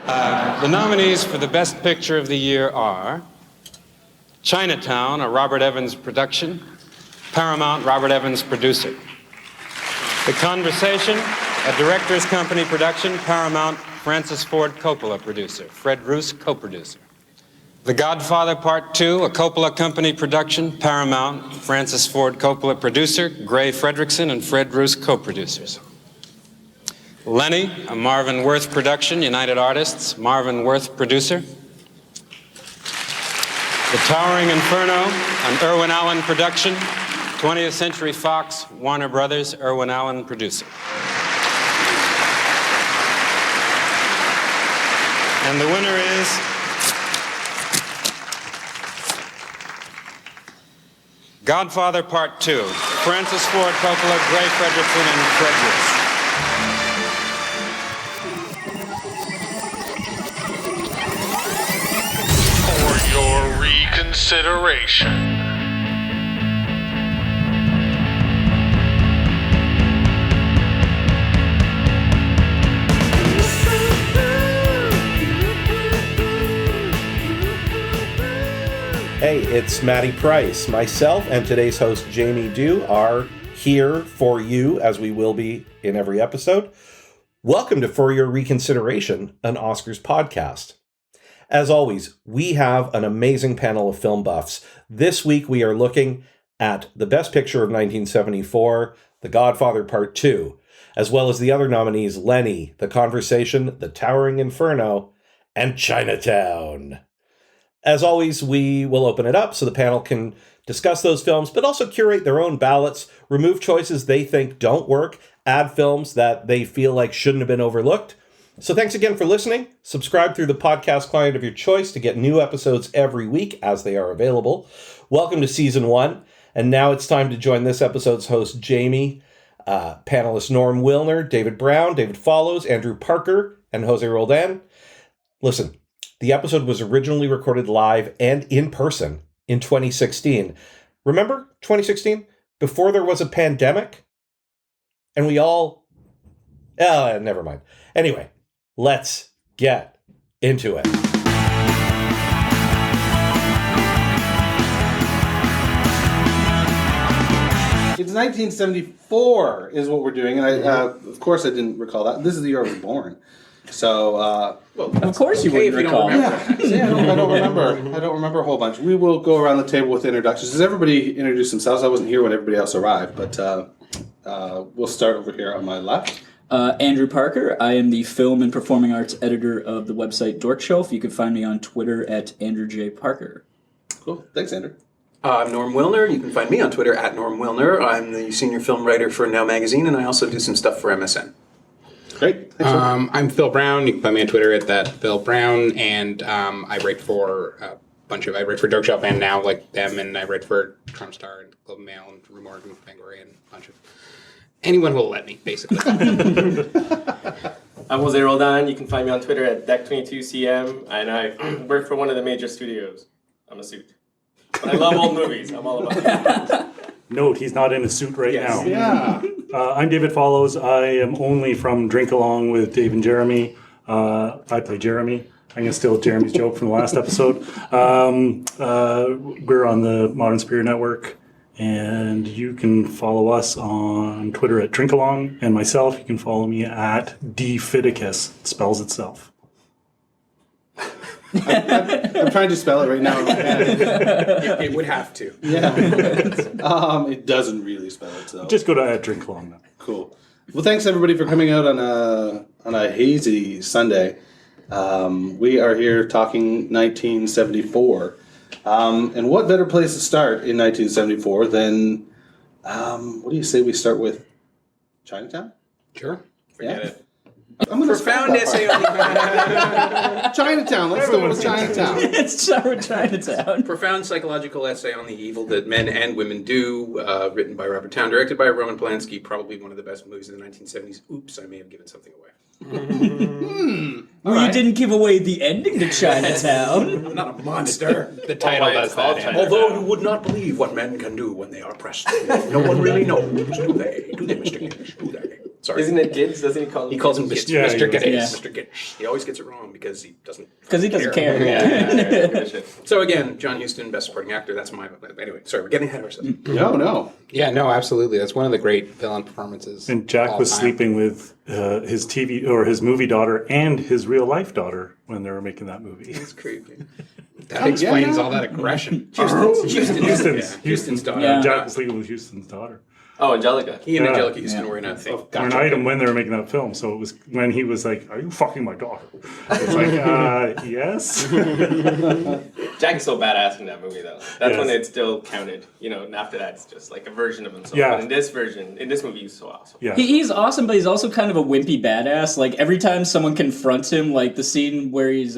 The nominees for the Best Picture of the Year are Chinatown, a Robert Evans production, Paramount, Robert Evans producer. The Conversation, a Directors Company production, Paramount, Francis Ford Coppola producer, Fred Roos co-producer. The Godfather Part 2, a Coppola Company production, Paramount, Francis Ford Coppola producer, Gray Fredrickson and Fred Roos co-producers. Lenny, a Marvin Worth production, United Artists, Marvin Worth producer. The Towering Inferno, an Irwin Allen production, 20th Century Fox, Warner Brothers, Irwin Allen producer. And the winner is Godfather Part 2, Francis Ford Coppola, Gray Fredrickson, and Fred Roos. For Your Reconsideration. Hey, it's Matty Price. Myself and today's host, Jamie Dew, are here for you, as we will be in every episode. Welcome to For Your Reconsideration, an Oscars podcast. As always, we have an amazing panel of film buffs. This week, we are looking at the Best Picture of 1974, The Godfather Part 2, as well as the other nominees, Lenny, The Conversation, The Towering Inferno, and Chinatown. As always, we will open it up so the panel can discuss those films, but also curate their own ballots, remove choices they think don't work, add films that they feel like shouldn't have been overlooked. So thanks again for listening. Subscribe through the podcast client of your choice to get new episodes every week as they are available. Welcome to Season 1. And now it's time to join this episode's host, Jamie, panelists Norm Wilner, David Brown, David Follows, Andrew Parker, and Jose Roldan. Listen. The episode was originally recorded live and in person in 2016. Remember 2016? Before there was a pandemic? And we all... never mind. Anyway, let's get into it. It's 1974 is what we're doing, and of course I didn't recall that. This is the year I was born. So, of course you wouldn't recall. I don't remember. I don't remember a whole bunch. We will go around the table with introductions. Does everybody introduce themselves? I wasn't here when everybody else arrived, but we'll start over here on my left. Andrew Parker. I am the film and performing arts editor of the website Dork Shelf. You can find me on Twitter at Andrew J. Parker. Cool. Thanks, Andrew. I'm Norm Wilner. You can find me on Twitter at Norm Wilner. I'm the senior film writer for Now Magazine, and I also do some stuff for MSN. Great. Thanks, I'm Phil Brown. You can find me on Twitter at that Phil Brown, and I write for I write for Dork Shelf and Now, like them, and I write for Trump Star and Globe and Mail and Rue Morgan, Fangoria, and a bunch of anyone who will let me, basically. I'm Jose Roldan. You can find me on Twitter at Deck22CM, and I work for one of the major studios. I'm a suit. But I love old movies. I'm all about it. Note, he's not in a suit right now. Yeah. I'm David Follows. I am only from Drink Along with Dave and Jeremy. I play Jeremy. I'm going to steal Jeremy's joke from the last episode. We're on the Modern Superior Network, and you can follow us on Twitter at Drink Along, and myself, you can follow me at DFiticus. It spells itself. I'm trying to spell it right now. It would have to. Yeah. It doesn't really spell it, so. Just go to Drink Along now. Cool. Well, thanks everybody for coming out on a hazy Sunday. We are here talking 1974. And what better place to start in 1974 than, what do you say we start with Chinatown? Sure. Forget it. I'm going to Profound essay on Chinatown. Let's start with Chinatown. Let's start with Chinatown. Profound psychological essay on the evil that men and women do, written by Robert Towne, directed by Roman Polanski, probably one of the best movies of the 1970s. Oops, I may have given something away. You didn't give away the ending to Chinatown. I'm not a monster. The title does that. Although you would not believe what men can do when they are pressed. No one really knows, do they? Do they, Mr. English? Do they? Sorry. Isn't it Gids? Doesn't he call him? He calls him Gids? Yeah, Mr. he Giddings. does. Mr. Giddings. He always gets it wrong because he doesn't care. Yeah. So again, John Huston, Best Supporting Actor. That's my. Anyway, sorry, we're getting ahead of ourselves. No. Yeah, no, absolutely. That's one of the great villain performances. And Jack of was all time. sleeping with his TV or his movie daughter and his real life daughter when they were making that movie. It's creepy. That explains all that aggression. Houston's daughter. Yeah. Jack was sleeping with Houston's daughter. Oh, Angelica. He and Yeah. Angelica Houston were in a thing. Or not even when they were making that film. So it was when he was like, "Are you fucking my daughter?" It's like, yes. Jack is so badass in that movie, though. That's Yes. when it still counted. And after that, it's just like a version of himself. Yeah. But in this movie, he's so awesome. Yeah. He's awesome, but he's also kind of a wimpy badass. Like, every time someone confronts him, like the scene where he's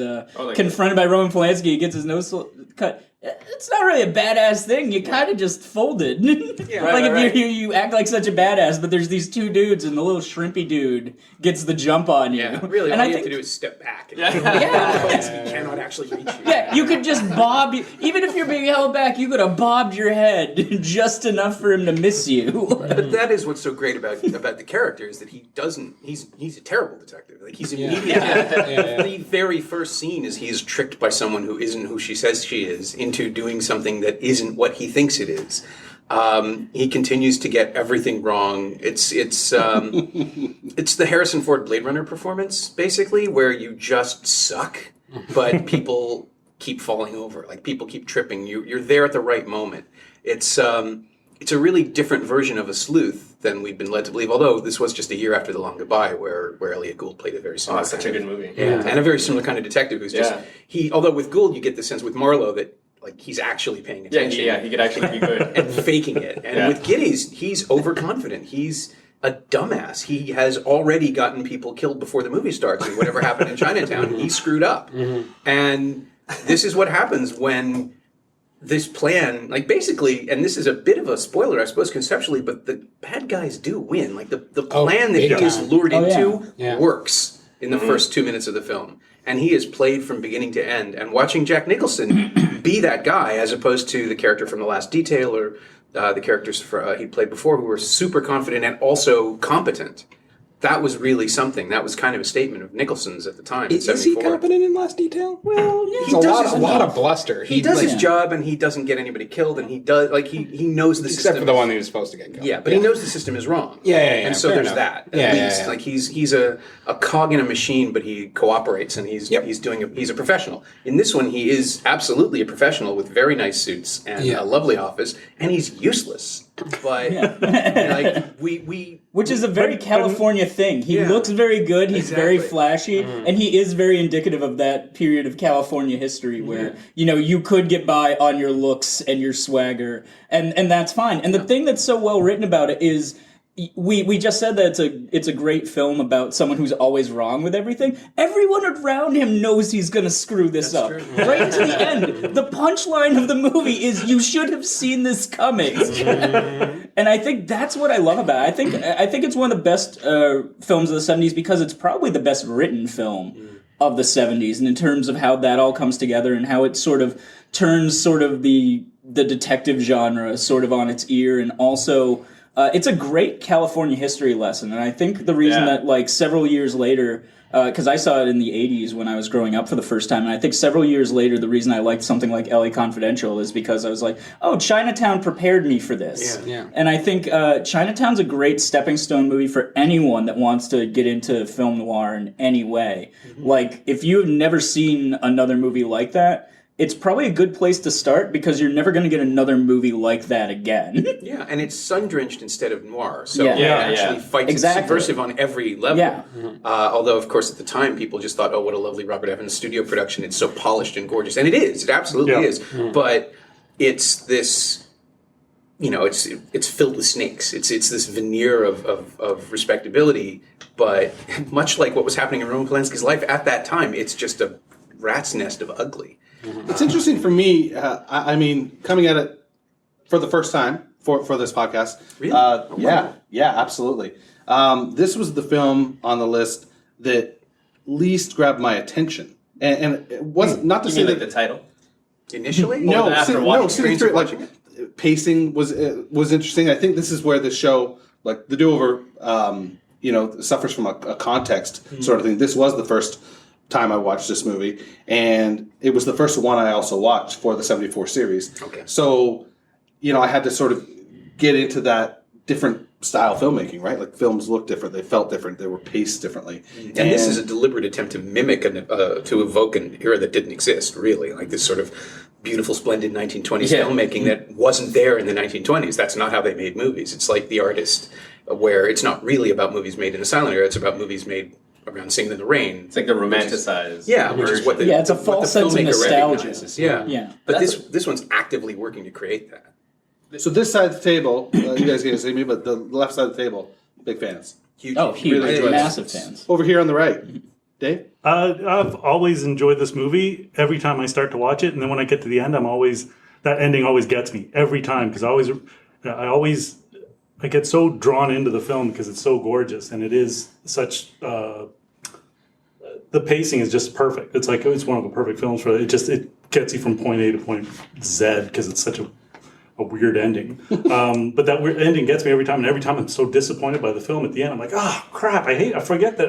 confronted by Roman Polanski, he gets his nose cut. It's not really a badass thing. You kind of just folded. If you act like such a badass, but there's these two dudes, and the little shrimpy dude gets the jump on you. Yeah, really, and all I you think, have to do is step back. And Yeah. He cannot actually reach you. Yeah, you could just bob. Even if you're being held back, you could have bobbed your head just enough for him to miss you. But that is what's so great about the character is that he doesn't. He's a terrible detective. Like he's immediately the very first scene is he is tricked by someone who isn't who she says she is into doing something that isn't what he thinks it is. He continues to get everything wrong. It's the Harrison Ford Blade Runner performance, basically, where you just suck, but people keep falling over. Like people keep tripping. You're there at the right moment. It's a really different version of a sleuth than we've been led to believe. Although this was just a year after The Long Goodbye, where Elliot Gould played a very similar. Such a good movie. And a very similar kind of detective who's just he. Although with Gould, you get the sense with Marlowe that. Like he's actually paying attention. He could actually be good. And faking it. And with Giddies, he's overconfident. He's a dumbass. He has already gotten people killed before the movie starts. And whatever happened in Chinatown, he screwed up. And this is what happens when this plan, like basically, and this is a bit of a spoiler, I suppose, conceptually, but the bad guys do win. Like the plan that he is lured into works in the first 2 minutes of the film. And he is played from beginning to end. And watching Jack Nicholson be that guy, as opposed to the character from The Last Detail or the characters he played before, who were super confident and also competent. That was really something. That was kind of a statement of Nicholson's at the time. Is he competent in Last Detail? Well, he a does lot of bluster. He does his job, and he doesn't get anybody killed, and he does he knows the Except system. for the one who was supposed to get killed. Yeah, but he knows the system is wrong. And so fair there's enough. that. At least, like he's a cog in a machine, but he cooperates, and he's a professional. In this one, he is absolutely a professional with very nice suits and a lovely office, and he's useless. But which is a very California thing. He looks very good. He's very flashy, and he is very indicative of that period of California history where you could get by on your looks and your swagger, and that's fine. And the thing that's so well written about it is. We just said that it's a great film about someone who's always wrong with everything. Everyone around him knows he's going to screw this up. Right to the end. The punchline of the movie is you should have seen this coming. And I think that's what I love about it. I think it's one of the best films of the 70s because it's probably the best written film of the 70s, and in terms of how that all comes together and how it sort of turns sort of the detective genre sort of on its ear, and also it's a great California history lesson, and I think the reason that, like, several years later, because I saw it in the 80s when I was growing up for the first time, and I think several years later, the reason I liked something like LA Confidential is because I was like, oh, Chinatown prepared me for this. And I think Chinatown's a great stepping stone movie for anyone that wants to get into film noir in any way. Like, if you've never seen another movie like that, it's probably a good place to start because you're never going to get another movie like that again. And it's sun-drenched instead of noir, so it actually fights it's subversive on every level. Although, of course, at the time, people just thought, oh, what a lovely Robert Evans studio production. It's so polished and gorgeous. And it is. It absolutely is. But it's this... it's filled with snakes. It's this veneer of respectability, but much like what was happening in Roman Polanski's life at that time, it's just a rat's nest of ugly. It's interesting for me. I mean, coming at it for the first time for this podcast. Really? Yeah, absolutely. This was the film on the list that least grabbed my attention, and it wasn't not to say that the title initially. No, after watching pacing was interesting. I think this is where the show, like the Do-Over, suffers from a context sort of thing. This was the first time I watched this movie, and it was the first one I also watched for the 74 series. Okay. So, I had to sort of get into that different style filmmaking, right? Like films look different, they felt different, they were paced differently. And this is a deliberate attempt to mimic, to evoke an era that didn't exist, really. Like this sort of beautiful, splendid 1920s filmmaking that wasn't there in the 1920s. That's not how they made movies. It's like The Artist, where it's not really about movies made in the silent era, it's about movies made around Singing in the Rain. It's like the romanticized. Which is what the it's a false sense of nostalgia. Yeah. But this one's actively working to create that. So this side of the table, you guys can't see me, but the left side of the table, big fans. Huge. Oh, huge. Really Massive fans. Over here on the right, Dave? I've always enjoyed this movie every time I start to watch it, and then when I get to the end, that ending always gets me every time because I get so drawn into the film because it's so gorgeous and it is such. The pacing is just perfect. It's like it's one of the perfect films for it. It gets you from point A to point Z because it's such a weird ending. But that weird ending gets me every time, and every time I'm so disappointed by the film at the end, I'm like, oh crap! I forget that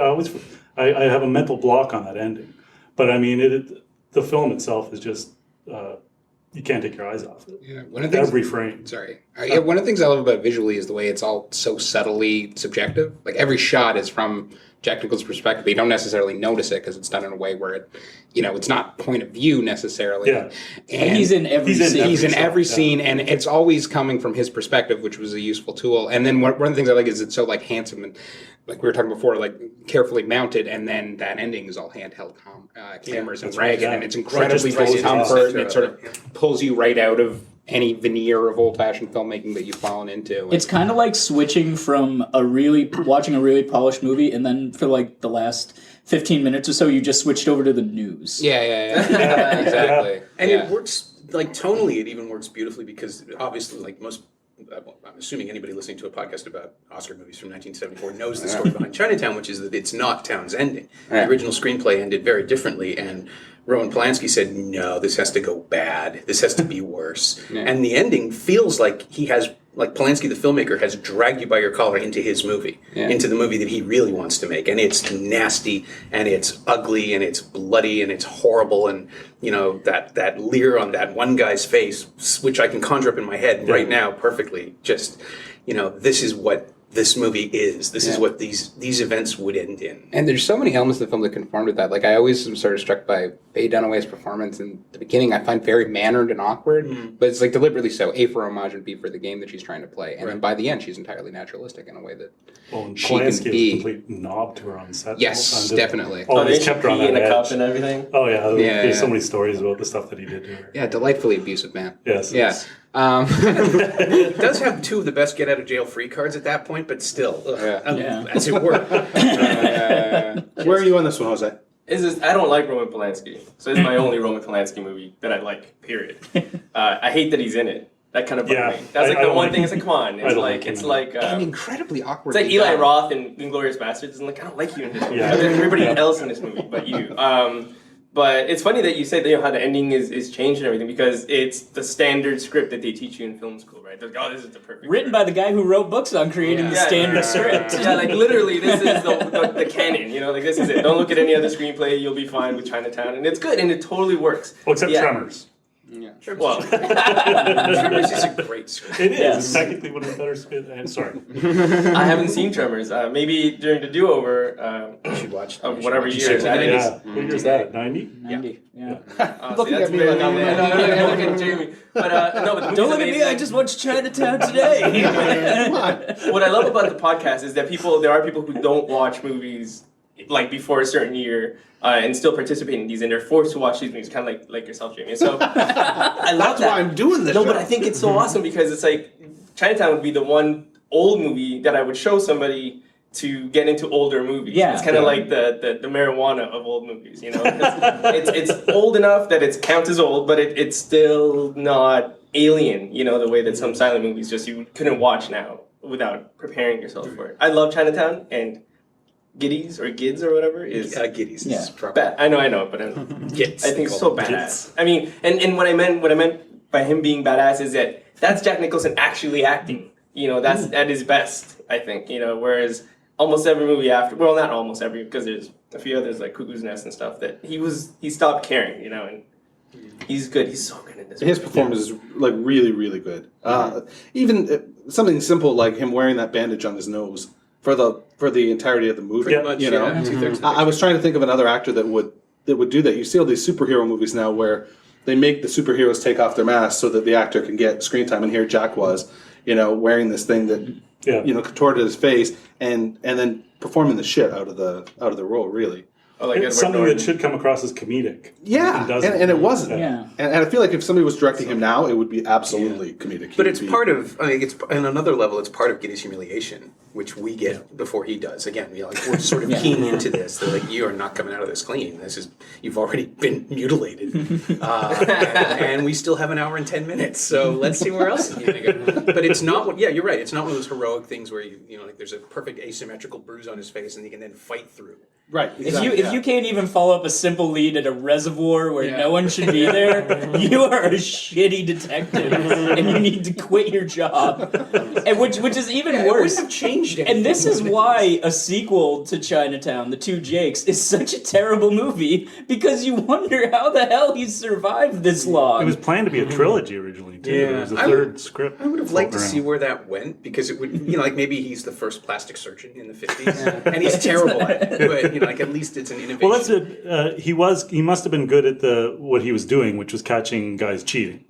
I have a mental block on that ending. But I mean, the film itself is just you can't take your eyes off it. Yeah, every frame. Sorry. One of the things I love about it visually is the way it's all so subtly subjective. Like every shot is from Jack Nicholson's perspective, but you don't necessarily notice it because it's done in a way where it, it's not point of view necessarily. Yeah. And he's in every scene. He's in every scene, and it's always coming from his perspective, which was a useful tool. And then one of the things I like is it's so like handsome and like we were talking before, like carefully mounted, and then that ending is all handheld cameras and ragged, and it's incredibly discomfort, and it sort of pulls you right out of any veneer of old-fashioned filmmaking that you've fallen into. It's kind of like switching from watching a really polished movie, and then for like the last 15 minutes or so, you just switched over to the news. Yeah, exactly. And it works, like tonally, it even works beautifully because obviously, like I'm assuming anybody listening to a podcast about Oscar movies from 1974 knows the story behind Chinatown, which is that it's not Town's ending. The original screenplay ended very differently, and Roman Polanski said, no, this has to go bad. This has to be worse. And the ending feels like Polanski, the filmmaker, has dragged you by your collar into his movie, into the movie that he really wants to make. And it's nasty, and it's ugly, and it's bloody, and it's horrible. And, that leer on that one guy's face, which I can conjure up in my head right now perfectly, just, this is what this movie is. This is what these events would end in. And there's so many elements of the film that conform with that. Like, I always am sort of struck by Faye Dunaway's performance in the beginning. I find very mannered and awkward, but it's like deliberately so. A, for homage, and B, for the game that she's trying to play. And then by the end, she's entirely naturalistic in a way that she can Polanski be. is a complete knob to her on set. Yes, definitely. Always kept her on that in a edge. cup and everything. Oh yeah, there's so many stories about the stuff that he did to her. Yeah, delightfully abusive man. Yes. Yeah. It does have two of the best get-out-of-jail-free cards at that point, but still, as it were. Where are you on this one, Jose? I don't like Roman Polanski, so it's my only Roman Polanski movie that I like. Period. I hate that he's in it. That kind of bugs me. That's like the one thing. It's like, come on. It's like and incredibly awkward. It's like Eli Roth in Inglourious Basterds. And like, I don't like you in this movie. Yeah. Everybody else in this movie, but you. But it's funny that you say that how the ending is changed and everything because it's the standard script that they teach you in film school, right? They're like, oh, this is the perfect. Written by the guy who wrote books on creating the standard script. Yeah, like literally, this is the canon. Like this is it. Don't look at any other screenplay. You'll be fine with Chinatown, and it's good and it totally works. Well, except Tremors. Yeah. Well, Tremors is a great script. It is. It's technically one of the better scripts. Sorry. I haven't seen Tremors. Maybe during the do-over, You should watch whatever year. Yeah. What year is that? 90? 90. Yeah. Looking at me like I'm look at Jamie. But no, but Don't look at me. I just watched Chinatown today. What I love about the podcast is that there are people who don't watch movies like before a certain year and still participate in these, and they're forced to watch these movies, kind of like yourself, Jamie. And so I love That's why I'm doing this. No, but I think it's so awesome because it's like Chinatown would be the one old movie that I would show somebody to get into older movies. Yeah. It's kind of like the marijuana of old movies, It's old enough that it counts as old, but it's still not alien, the way that some silent movies just you couldn't watch now without preparing yourself for it. I love Chinatown, and Giddies or Gids or whatever is Giddies. Yeah. Is probably. I know, but I think it's so badass. I mean, and what I meant by him being badass is that's Jack Nicholson actually acting. That's at his best, I think. Whereas almost every movie after. Well, not almost every, because there's a few others like Cuckoo's Nest and stuff that he stopped caring, you know, and he's good. He's so good in this. His performance is like really, really good. Even something simple like him wearing that bandage on his nose for the entirety of the movie. Pretty much, you know, 2/3 of the I was trying to think of another actor that would do that. You see all these superhero movies now where they make the superheroes take off their masks so that the actor can get screen time. And here Jack was, you know, wearing this thing that you know contorted his face and then performing the shit out of the role. Really. Oh, like It's something that should come across as comedic. Yeah, and it wasn't. Yeah. And I feel like if somebody was directing him now, it would be absolutely comedic. But it's part of, I mean, it's on another level, it's part of Giddy's humiliation, which we get before he does. Again, you know, like we're sort of keying into this. They're like, you are not coming out of this clean. You've already been mutilated. And we still have an hour and 10 minutes. So let's see where else you're going to go. But it's not, you're right. It's not one of those heroic things where, you know, like there's a perfect asymmetrical bruise on his face and he can then fight through. Right. If you can't even follow up a simple lead at a reservoir where no one should be there, you are a shitty detective, and you need to quit your job. And which is even worse. It wouldn't have changed anything. And this is why a sequel to Chinatown, The Two Jakes, is such a terrible movie, because you wonder how the hell he survived this long. It was planned to be a trilogy originally, too. Yeah. It was a third script. I would have liked to see where that went, because it would, you know, like maybe he's the first plastic surgeon in the 50s, and he's terrible at it. But, you know, like at least it's an innovation. Well, that's it. He must have been good at what he was doing, which was catching guys cheating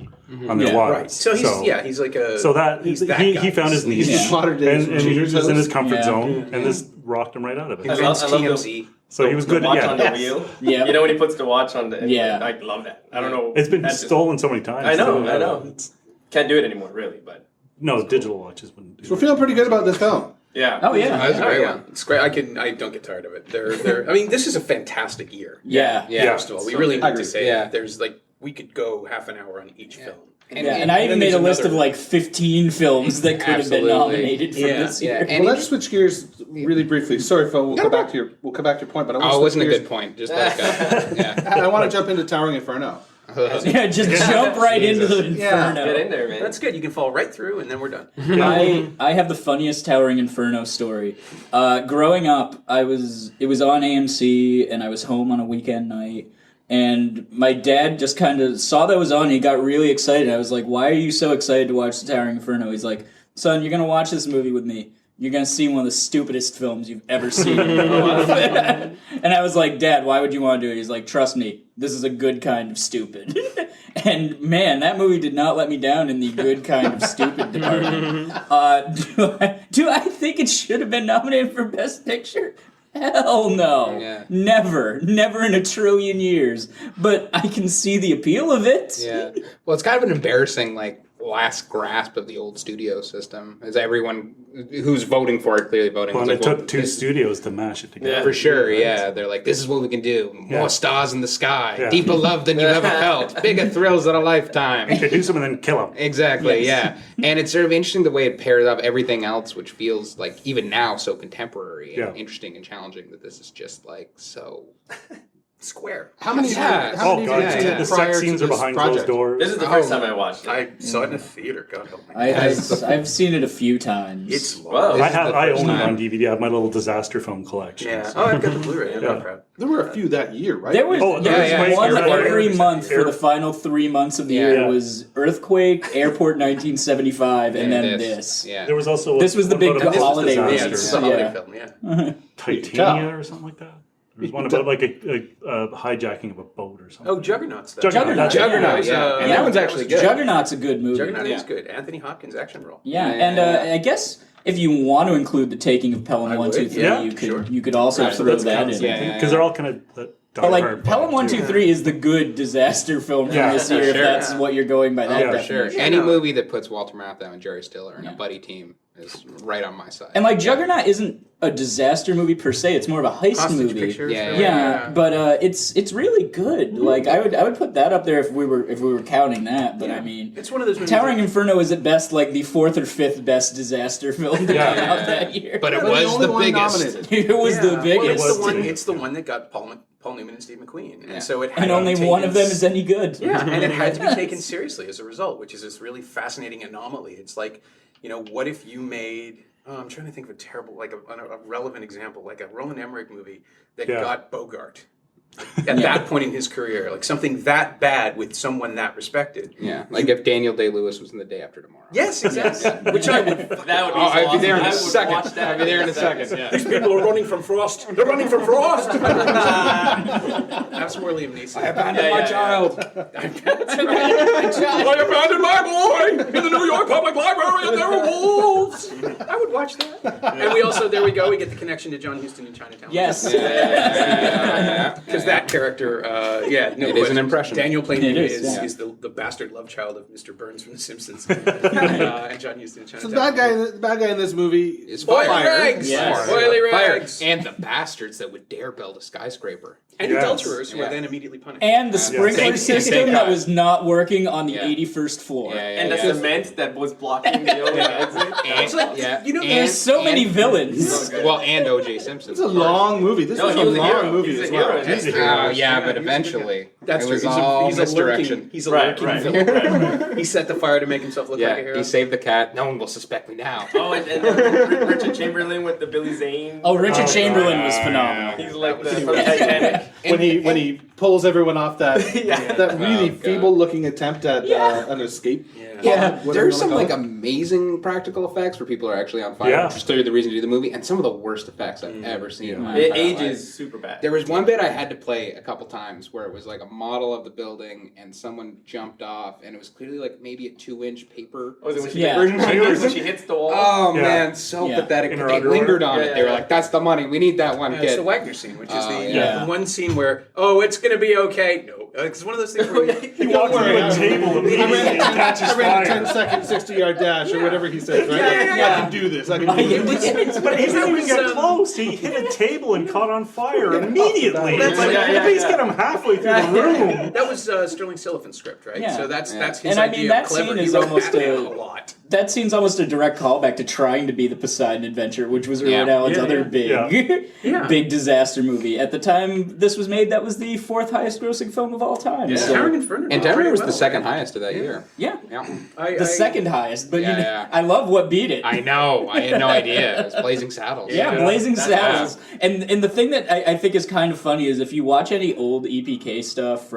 on their wives. Right. So he's like a. So that he's that he guy. found his niche, He's modern day and he was in his comfort Yeah. zone, and this rocked him right out of it. Invents I love TMZ. So he was The good. watch Yeah, on the wheel. Yeah. You know when he puts the watch on the. Yeah. I love that. I don't know. it's been that's just- stolen so many times. I know. so, I know. it's- Can't do it anymore, really. But No, digital watches wouldn't do We're feeling pretty good about this film. yeah. Oh, yeah. That's a great one. It's great. I don't get tired of it. I mean, this is a fantastic year. Yeah. Yeah. First of all, we really need to say Yeah. that. There's like we could go half an hour on each film. And I even then made a there's list of another- like 15 films that could have been Absolutely. nominated for Yeah, this year. yeah. And Well, let's switch gears really briefly. Sorry, Phil. We'll come back to your point, but I want Oh, to it wasn't a gears. good point. Just like, yeah. I want to jump into Towering Inferno. Yeah, just jump right into the Inferno. Get in there, man. That's good. You can fall right through, and then we're done. I have the funniest Towering Inferno story. Growing up, it was on AMC, and I was home on a weekend night, and my dad just kind of saw that was on, and he got really excited. I was like, why are you so excited to watch the Towering Inferno? He's like, son, you're going to watch this movie with me. You're going to see one of the stupidest films you've ever seen in your life. And I was like, Dad, why would you want to do it? He's like, trust me, this is a good kind of stupid. And man, that movie did not let me down in the good kind of stupid department. Do I think it should have been nominated for Best Picture? Hell no. Yeah. Never in a trillion years. But I can see the appeal of it. Yeah. Well, it's kind of an embarrassing, like, last grasp of the old studio system. Is everyone who's voting for it clearly voting? Well, and like, it took two studios to mash it together. For sure, yeah. They're like, this is what we can do. More stars in the sky. Yeah. Deeper love than you've ever felt. Bigger thrills in a lifetime. Okay, do something and then kill them. Exactly, yeah. And it's sort of interesting the way it pairs up everything else, which feels like, even now, so contemporary and interesting and challenging, that this is just, like, so... Square. How many? Yeah. How Oh many god, have you seen the prior sex to scenes are this behind project? closed doors. This is the first time I watched it. I saw it in a theater. God help me. I've seen it a few times. It's Whoa. long. I own it time. on DVD. I have my little disaster film collection. Yeah. so- Oh, I've got the Blu-ray. I'm not proud. There were a few that year, right? There was, Oh, there yeah, was yeah, one Airport. every month for Air- the final 3 months of the Yeah. year. Yeah. It was Earthquake, Airport 1975, and then this. Yeah. There was also This was the one big about a holiday disaster. Yeah, release. it's a holiday Yeah. film. Yeah. Titania or something like that. There was one about like a hijacking of a boat or something. Oh, Juggernaut's that. Juggernaut. Juggernaut, yeah. And that one's actually good. Juggernaut's a good movie. Juggernaut Yeah. is good. Anthony Hopkins action role. Yeah, Yeah. and I guess if you want to include the Taking of Pelham I 1, 2, would, 3, yeah, you could sure. you could also Right, throw That's that kind in. of Yeah. because they're all kind of. But like Pelham 1, 2, 3 is the good disaster film from Yeah, this for year. If sure. that's what you're going by that yeah, definition. Sure. Any movie that puts Walter Matthau and Jerry Stiller in Yeah. a buddy team is right on my side. And like Juggernaut isn't a disaster movie per se; it's more of a heist Hostage movie. pictures. Yeah, Yeah, but it's really good. Like I would put that up there if we were counting that. But I mean, It's one of those movies. Towering Inferno is at best like the 4th or 5th best disaster film to come out that year. But it They're was only the one biggest. nominated. it was the Well, biggest, it's the one that got Paul Newman and Steve McQueen, and so it had and to only be one taken of them is any good. Yeah, and it had to be taken seriously as a result, which is this really fascinating anomaly. It's like, what if you made I'm trying to think of a terrible, like a relevant example, like a Roland Emmerich movie that Yeah. got Bogart at that point in his career, like something that bad with someone that respected. Yeah, like if Daniel Day-Lewis was in The Day After Tomorrow. Yes, exactly. Which I would. That would be I'd be there in a awesome. second. Watch that. I'd be there in a second. Yeah. These people are running from frost. They're running from frost. That's more Liam Neeson. I abandoned my child. I abandoned my boy in the New York Public Library, and there were wolves. I would watch that. And we also, there we go, we get the connection to John Huston in Chinatown. Yes. Because that character, no It is an question. impression. Daniel Plain It is, is, yeah. is the bastard love child of Mr. Burns from The Simpsons, and John Huston in So Chinatown. the bad guy in this movie It's is fire. rags. Yes. Oily Fire. rags. And the bastards that would dare build a skyscraper. And Yes. adulterers who are Yeah. then immediately punished. And the sprinkler Thank system God. that was not working on the Yeah. 81st floor. And the cement that was blocking the only exit. It's like, you know, There's so many villains. Well, and O.J. Simpson. It's a long movie. This No, was he a was a long hero. movie He's as a well. hero. He's a hero. Yeah, but eventually, That's it true. was all He's a misdirection. He's a Right, lurking right. villain. He set the fire to make himself look like a Yeah, hero. he saved the cat. No one will suspect me now. Oh, and Richard Chamberlain with the Billy Zane. Oh, Richard Chamberlain was phenomenal. He's like the from Titanic. When he pulls everyone off that that really Oh, God. feeble looking attempt at an escape. Yeah. Whatever There's you some wanna like call it. amazing practical effects where people are actually on fire, Yeah. which is clearly the reason to do the movie, and some of the worst effects I've ever seen. In my It entire life. ages super bad. There was one bit I had to play a couple times where it was like a model of the building and someone jumped off, and it was clearly like maybe a 2-inch paper. Was it when she, Yeah. when she hits the wall? Oh Yeah. man, so Yeah. pathetic. In But her they underwear? lingered on Yeah, it. yeah, They were yeah. like, "That's the money. We need that one It's kid." the Wagner scene, which is yeah. the one scene where, oh, it's going to be okay. No. It's one of those things where He walks into a table immediately and catches I ran a fire. 10-second 60-yard dash or whatever he says, right? Yeah. I can do this. I can do this. But he didn't even get was, close. He hit a table and caught on fire immediately. That's Like, like- at least get him halfway through the room. That was Sterling Silliphant's script, right? Yeah. So that's his And I mean, idea that of clever. scene He is wrote almost Batman a- a lot. That scene's almost a direct callback to trying to be the Poseidon Adventure, which was Irwin Yeah. Allen's Yeah, other yeah. big, Yeah. big disaster movie. At the time this was made, that was the 4th highest grossing film of all time. So, Towering Inferno. And did Denver pretty was well, the second right? highest of that year. yeah, Yeah, the second highest. But Yeah, you know, yeah. I love what beat it. I know. I had no idea. It was Blazing Saddles. Yeah, Blazing That's Saddles. And the thing that I think is kind of funny is if you watch any old EPK stuff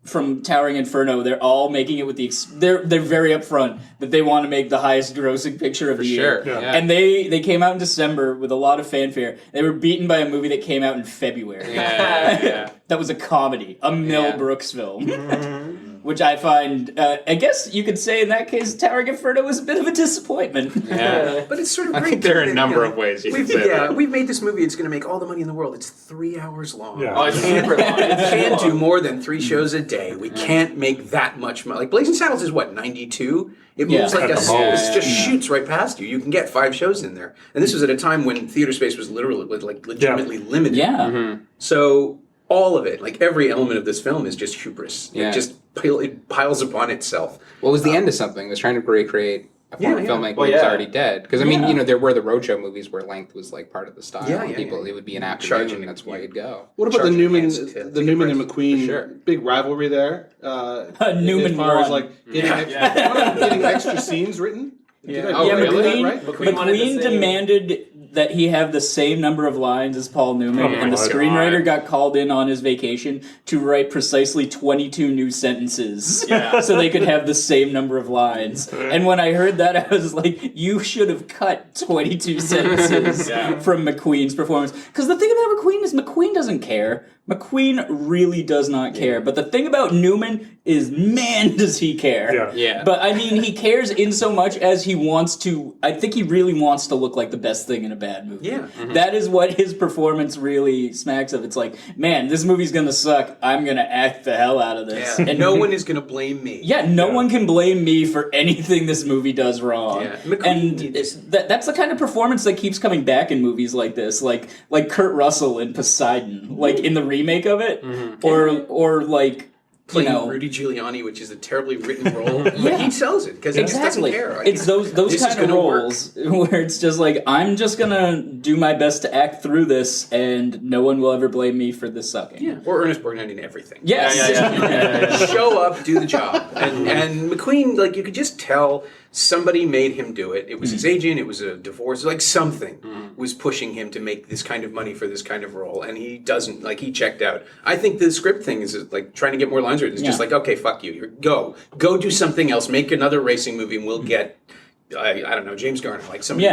from Towering Inferno, they're all making it with they're very upfront that they want to make the highest grossing picture of the year. sure. Yeah. And they came out in December with a lot of fanfare. They were beaten by a movie that came out in February. Yeah. That was a comedy, a Mel Yeah. Brooks film. Which I find, I guess you could say in that case, Towering Inferno was a bit of a disappointment. Yeah. But it's sort of I great. think there are a that, number of ways you can say that. we've made this movie. It's going to make all the money in the world. It's 3 hours long. Yeah. Oh, it's super long. We can't do more than 3 shows a day. We can't make that much money. Like Blazing Saddles is what, 92? It moves Yeah. like a At the it most. just shoots right past you. You can get 5 shows in there. And this was at a time when theater space was literally like legitimately limited. Yeah. So all of it, like every element of this film is just hubris. Yeah. It piles upon itself. What was the end of something? It was trying to recreate a form of Yeah. filmmaking Well, that was yeah. already dead. Because, I mean, Yeah. you know, there were the roadshow movies where length was like part of the style. Yeah, and yeah, people, yeah. it would be an afternoon, Charging and that's why you'd go. What about Charging the Newman, hands to the ticket Newman and prices. McQueen For sure. big rivalry there? Newman as far as won. like getting extra scenes written. Did I Oh, get really? that right? McQueen wanted the McQueen same- demanded that he have the same number of lines as Paul Newman, Oh my and the God. screenwriter got called in on his vacation to write precisely 22 new sentences so they could have the same number of lines. And when I heard that, I was like, you should have cut 22 sentences from McQueen's performance. Because the thing about McQueen is McQueen doesn't care. McQueen really does not care. But the thing about Newman is, man, does he care. Yeah. Yeah. But I mean, he cares in so much as he wants to. I think he really wants to look like the best thing in a bad movie. Yeah. That is what his performance really smacks of. It's like, man, this movie's gonna suck. I'm gonna act the hell out of this. Yeah. And No one is going to blame me. Yeah, no one can blame me for anything this movie does wrong. Yeah. McQueen And that's the kind of performance that keeps coming back in movies like this, like Kurt Russell in Poseidon, like in the remake of it, or like playing Rudy Giuliani, which is a terribly written role, but he sells it because he just doesn't care. Like, it's those kind of roles where it's just like, I'm just gonna do my best to act through this, and no one will ever blame me for this sucking. Yeah. Or Ernest Borgnine in everything. Yes. Show up, do the job. And McQueen, like, you could just tell somebody made him do it. It was his agent, it was a divorce, like something was pushing him to make this kind of money for this kind of role, and he doesn't, like, he checked out. I think the script thing is like trying to get more lines written. It's just like, okay, fuck you. Go do something else. Make another racing movie, and we'll get I don't know, James Garner, like somebody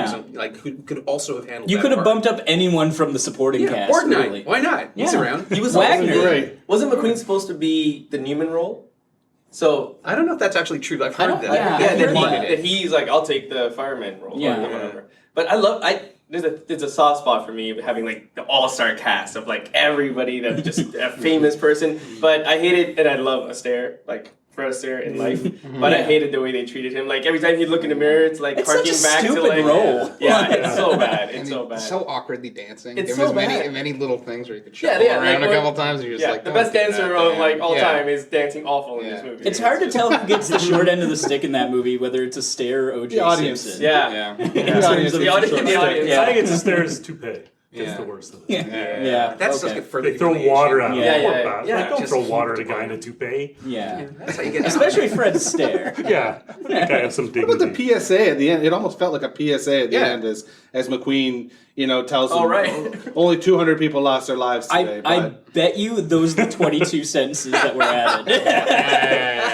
who could also have handled. You that could have part. bumped up anyone from the supporting cast. Borgnine. Really. Why not? He's around. He was Wagner. Great. Wasn't McQueen supposed to be the Newman role? So I don't know if that's actually true. I've heard that. That he's like, I'll take the fireman role. Yeah. Or whatever. But there's a soft spot for me having like the all-star cast of like everybody that's just a famous person. But I hated, and I love Astaire, like Fred Astaire in life. But I hated the way they treated him. Like every time he'd look in the mirror, it's like harking back to like role. Yeah, it's so bad. It's so bad. So awkwardly dancing. It's there so was bad. many little things where you could shuffle around a couple times. And you're just like, the best dancer of like all time is dancing awful in this movie. It's hard to tell who gets the short end of the stick in that movie, whether it's Astaire or O.J. Simpson. Yeah. The audience. I think it's Astaire's toupee. It's the worst of it. Yeah. That's like for they throw water at him. Yeah. Don't throw water at a guy in a toupee. Yeah. That's how you get Especially Fred Astaire. Yeah. That guy has some dignity. What about the PSA at the end? It almost felt like a PSA at the end as McQueen, tells them only 200 people lost their lives today. I bet you those are the 22 sentences that were added.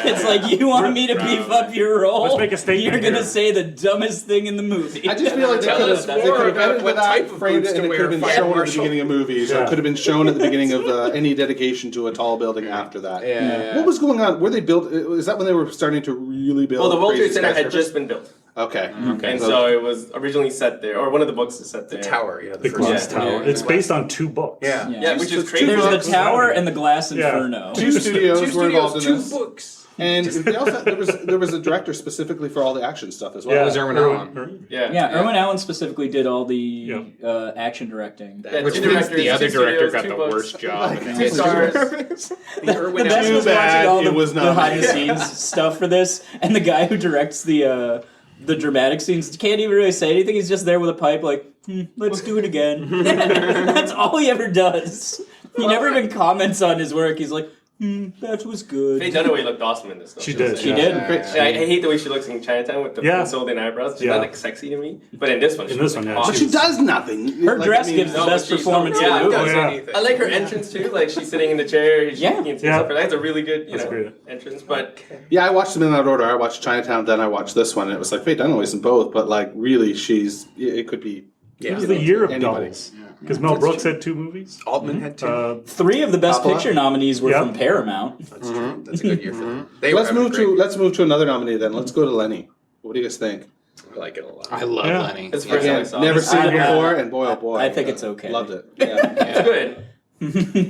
It's like, you want me to beef up your role? Let's make a statement You're going to here. say the dumbest thing in the movie. I just feel like they could have edited what that, type of framed boots it, and to it could have wear. been shown at the Marshall. beginning of movies, or it could have been shown at the beginning of any dedication to a tall building after that. What was going on? Were they built? Is that when they were starting to really build? Well, the World crazy Trade Center had skyscrapers? just been built. Okay. And so it was originally set there, or one of the books is set there. The tower, The Glass Tower. It's based on 2 books. Yeah, which is crazy. There's the Tower and the Glass Inferno. Two studios were involved in 2 this. books. And they also there was a director specifically for all the action stuff as well. It was Irwin Allen. Irwin Allen specifically did all the action directing. Which means the other director got the worst job. 2 stars. The best was watching all the behind the scenes stuff for this, and the guy who directs the dramatic scenes can't even really say anything. He's just there with a pipe, like, let's do it again. That's all he ever does. He never even comments on his work. He's like, that was good. Faye Dunaway looked awesome in this, though. She did. She did. I hate the way she looks in Chinatown with the penciled-in eyebrows. She's not like sexy to me. But in this one, she's awesome. But she does nothing. Her dress gives the best performance in the movie. I like her entrance too. Like she's sitting in the chair. That's a really good, entrance. But I watched them in that order. I watched Chinatown, then I watched this one. And it was like Faye Dunaway's in both, but like really, it could be. It was the year of anybody. doubles. Because Mel Brooks had 2 movies. Altman had 2. 3 of the Best Picture nominees were from Paramount. That's true. That's a good year for them. Let's move to another nominee then. Let's go to Lenny. What do you guys think? I like it a lot. I love Lenny. it's the first time I saw Never it. seen it before, and boy oh boy, I think it's okay. Loved it. It's good.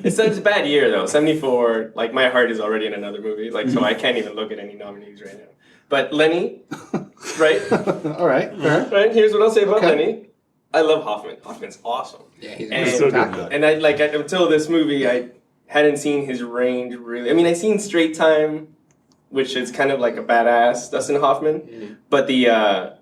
It's such a bad year though. 74. Like my heart is already in another movie. Like so I can't even look at any nominees right now. But Lenny, right? All right. Fair. Right. Here's what I'll say about Lenny. I love Hoffman. Hoffman's awesome. Yeah, he's so good. And until this movie, I hadn't seen his range really. I mean, I seen Straight Time, which is kind of like a badass Dustin Hoffman. But I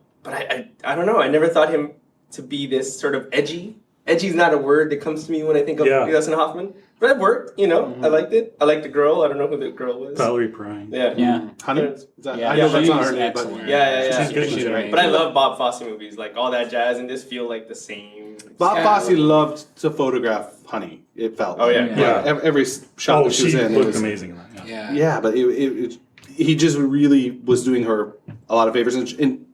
don't know. I never thought him to be this sort of edgy. Edgy is not a word that comes to me when I think of Dustin Hoffman. But it worked, I liked it. I liked the girl. I don't know who the girl was. Valerie Perrine. Yeah. Honey? Yeah, I know that's not her she's name, but excellent. Yeah. She's good. She's great. But I love Bob Fosse movies. Like all that jazz and just feel like the same. Bob Fosse loved to photograph Honey. It felt. Oh yeah. Every shot that she was in, looked it was amazing in that. Yeah, but he just really was doing her a lot of favors, and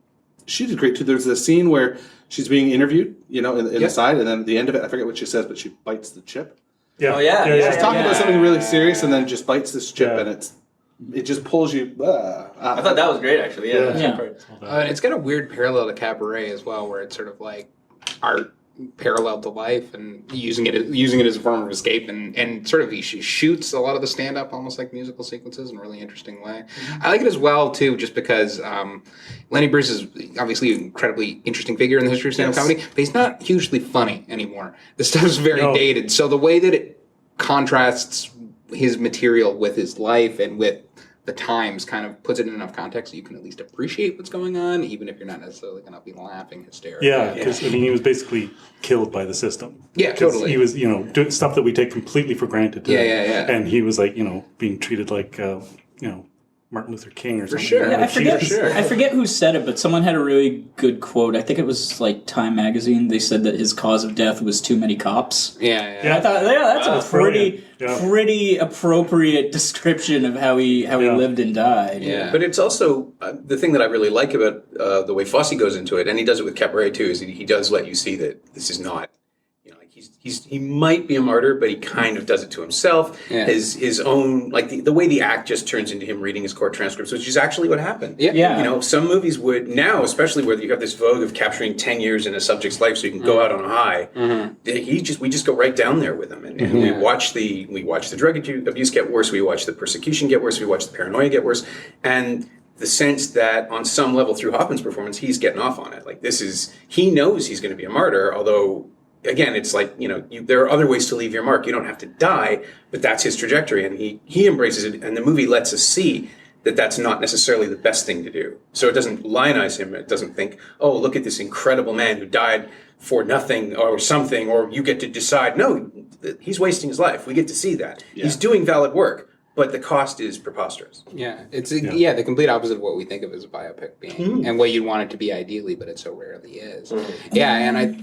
she did great too. There's a scene where she's being interviewed, in the side, and then at the end of it, I forget what she says, but she bites the chip. Yeah. Oh yeah. She's talking about something really serious, and then just bites this chip, and it just pulls you. I thought that was great, actually. Yeah. It's got a weird parallel to Cabaret as well, where it's sort of like art parallel to life and using it as a form of escape, and sort of he shoots a lot of the stand-up almost like musical sequences in a really interesting way. I like it as well too, just because Lenny Bruce is obviously an incredibly interesting figure in the history of stand-up comedy, but he's not hugely funny anymore. This stuff is very dated, so the way that it contrasts his material with his life and with the times kind of puts it in enough context so you can at least appreciate what's going on, even if you're not necessarily going to be laughing hysterically. Yeah, because I mean, he was basically killed by the system. Yeah, 'Cause totally. He was, doing stuff that we take completely for granted today. Yeah. And he was like, being treated like, Martin Luther King or something. sure. Yeah, Jesus. I forget who said it, but someone had a really good quote. I think it was like Time Magazine. They said that his cause of death was too many cops. Yeah. And I thought, that's a brilliant. Yeah. pretty appropriate description of how he lived and died. Yeah. But it's also the thing that I really like about the way Fosse goes into it, and he does it with Cabaret too, is he does let you see that this is not, he might be a martyr, but he kind of does it to himself. Yeah. His own, like the way the act just turns into him reading his court transcripts, which is actually what happened. Yeah. Some movies would now, especially where you have this vogue of capturing 10 years in a subject's life, so you can go out on a high. We just go right down there with him, and we watch the drug abuse get worse, we watch the persecution get worse, we watch the paranoia get worse, and the sense that on some level through Hoffman's performance, he's getting off on it. Like he knows he's going to be a martyr, although. Again, it's like, there are other ways to leave your mark. You don't have to die, but that's his trajectory, and he embraces it, and the movie lets us see that that's not necessarily the best thing to do. So it doesn't lionize him. It doesn't think, oh, look at this incredible man who died for nothing or something, or you get to decide. No, he's wasting his life. We get to see that. Yeah. He's doing valid work, but the cost is preposterous. Yeah, it's the complete opposite of what we think of as a biopic being, and what you'd want it to be ideally, but it so rarely is. Yeah, and I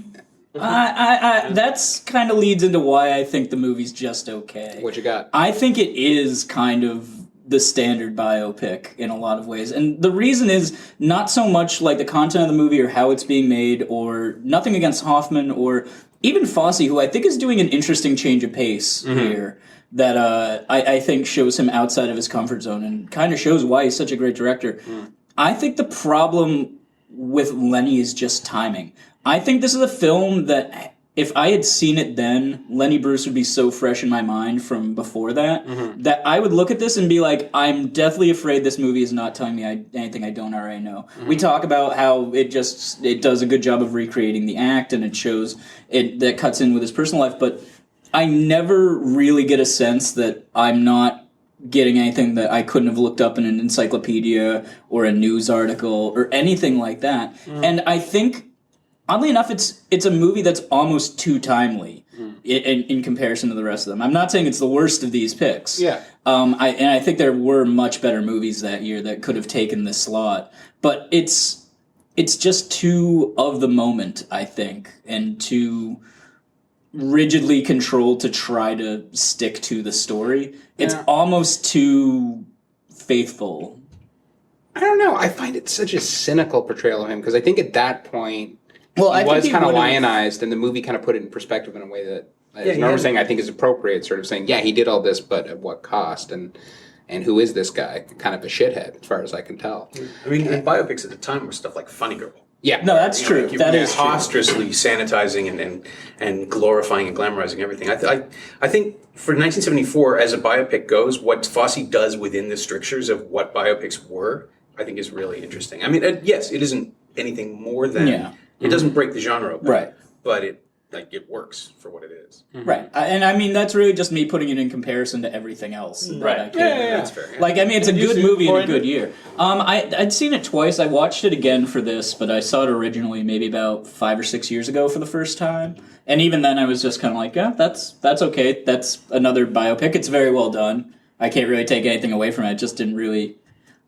that's kind of leads into why I think the movie's just okay. What you got? I think it is kind of the standard biopic in a lot of ways. And the reason is not so much like the content of the movie or how it's being made, or nothing against Hoffman or even Fosse, who I think is doing an interesting change of pace here that I think shows him outside of his comfort zone and kind of shows why he's such a great director. I think the problem with Lenny is just timing. I think this is a film that, if I had seen it then, Lenny Bruce would be so fresh in my mind from before that, that I would look at this and be like, I'm deathly afraid this movie is not telling me anything I don't already know. We talk about how it does a good job of recreating the act, and it shows that cuts in with his personal life, but I never really get a sense that I'm not getting anything that I couldn't have looked up in an encyclopedia or a news article or anything like that. And I think, oddly enough, it's a movie that's almost too timely in comparison to the rest of them. I'm not saying it's the worst of these picks. Yeah. I think there were much better movies that year that could have taken this slot. But it's just too of the moment, I think, and too rigidly controlled to try to stick to the story. It's almost too faithful. I don't know. I find it such a cynical portrayal of him, because I think at that point, he was kind of lionized, and the movie kind of put it in perspective in a way that, as Norm was saying, I think is appropriate, sort of saying, yeah, he did all this, but at what cost? And who is this guy? Kind of a shithead, as far as I can tell. I mean, in biopics at the time were stuff like Funny Girl. Yeah. No, that's true. That is preposterously sanitizing and glorifying and glamorizing everything. I think for 1974, as a biopic goes, what Fosse does within the strictures of what biopics were, I think is really interesting. I mean, yes, it isn't anything more than... It doesn't break the genre open, right? But it works for what it is, right? And I mean, that's really just me putting it in comparison to everything else, right? That's fair. Yeah. Like, I mean, it's a good movie in a good year. I'd seen it twice. I watched it again for this, but I saw it originally maybe about 5 or 6 years ago for the first time. And even then, I was just kind of like, yeah, that's okay. That's another biopic. It's very well done. I can't really take anything away from it. It just didn't really.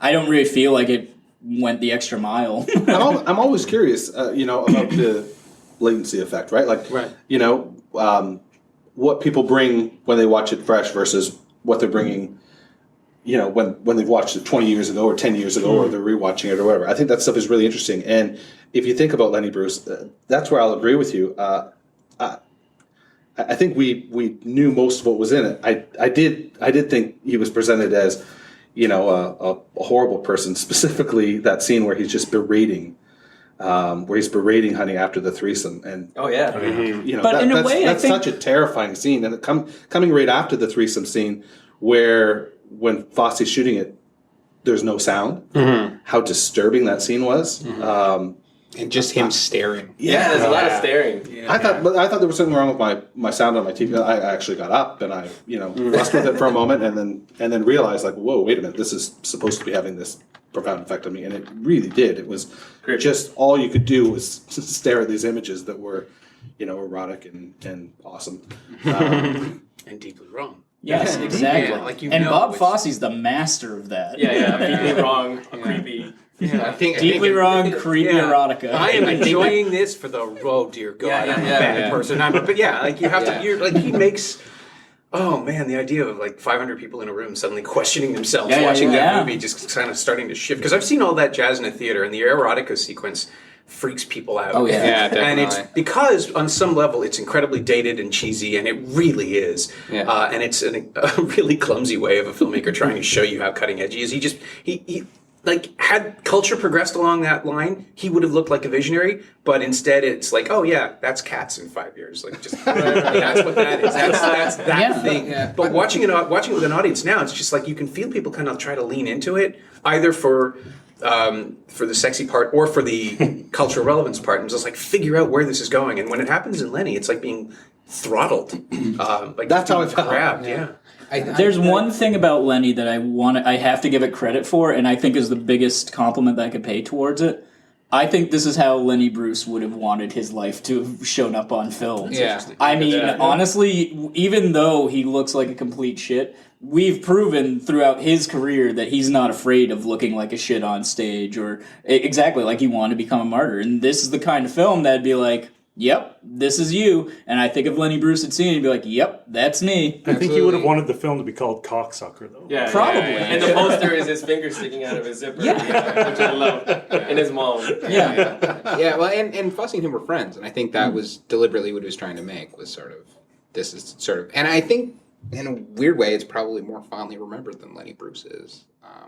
I don't really feel like it went the extra mile. I'm always curious, about the latency effect, right? Like, what people bring when they watch it fresh versus what they're bringing, when they've watched it 20 years ago or 10 years ago, or they're rewatching it or whatever. I think that stuff is really interesting. And if you think about Lenny Bruce, that's where I'll agree with you. I think we knew most of what was in it. I did think he was presented as, a horrible person, specifically that scene where he's just berating Honey after the threesome. And but in a way, that's such a terrifying scene. And coming right after the threesome scene, where when Fosse's shooting it, there's no sound. How disturbing that scene was. And just him staring. Yeah, there's a lot of staring. I thought there was something wrong with my sound on my TV. I actually got up and I fussed with it for a moment, and then realized like, whoa, wait a minute, this is supposed to be having this profound effect on me, and it really did. It was just all you could do was stare at these images that were, erotic and awesome, And deeply wrong. Yes, exactly. Yeah, like and Bob Fosse's the master of that. Yeah, deeply wrong, creepy. Yeah, I think Deeply wrong, creepy erotica. I am enjoying this for the dear God, I'm a bad person. But like you have to. You're like he makes. Oh man, the idea of like 500 people in a room suddenly questioning themselves watching that movie, just kind of starting to shift. Because I've seen all that jazz in a theater, and the erotica sequence freaks people out. Oh yeah, definitely. And it's because on some level it's incredibly dated and cheesy, and it really is. Yeah. And it's a really clumsy way of a filmmaker trying to show you how cutting edge he is. He like had culture progressed along that line, he would have looked like a visionary. But instead, it's like, oh yeah, that's Cats in 5 years. Like just that's what that is. That's that thing. Yeah. But watching it with an audience now, it's just like you can feel people kind of try to lean into it, either for the sexy part or for the cultural relevance part, and just like figure out where this is going. And when it happens in Lenny, it's like being throttled. Like that's how it felt. Grabbed. Yeah. There's one thing about Lenny that I have to give it credit for, and I think is the biggest compliment that I could pay towards it. I think this is how Lenny Bruce would have wanted his life to have shown up on film. Yeah. I mean, honestly, even though he looks like a complete shit, we've proven throughout his career that he's not afraid of looking like a shit on stage, or exactly like he wanted to become a martyr. And this is the kind of film that'd be like, yep, this is you. And I think if Lenny Bruce had seen it, he'd be like, yep, that's me. I think he would have wanted the film to be called Cocksucker, though. Yeah, probably. And the poster is his finger sticking out of his zipper, which I love, and his mom. Yeah, well, and Fosse and him were friends, and I think that was deliberately what he was trying to make, was and I think in a weird way, it's probably more fondly remembered than Lenny Bruce is. I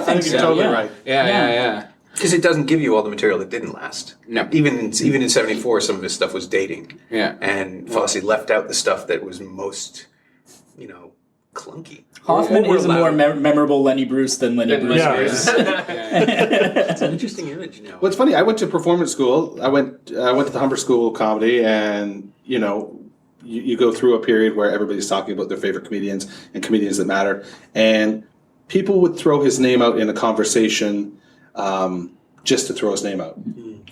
think so. You're totally right. Yeah. Because it doesn't give you all the material that didn't last. No. Even in '74, some of his stuff was dating. Yeah. And Fosse left out the stuff that was most, clunky. Hoffman is a more memorable Lenny Bruce than Lenny Bruce is. It's an interesting image, Well, it's funny. I went to performance school. I went to the Humber School of Comedy, and you go through a period where everybody's talking about their favorite comedians and comedians that matter, and people would throw his name out in a conversation. Just to throw his name out.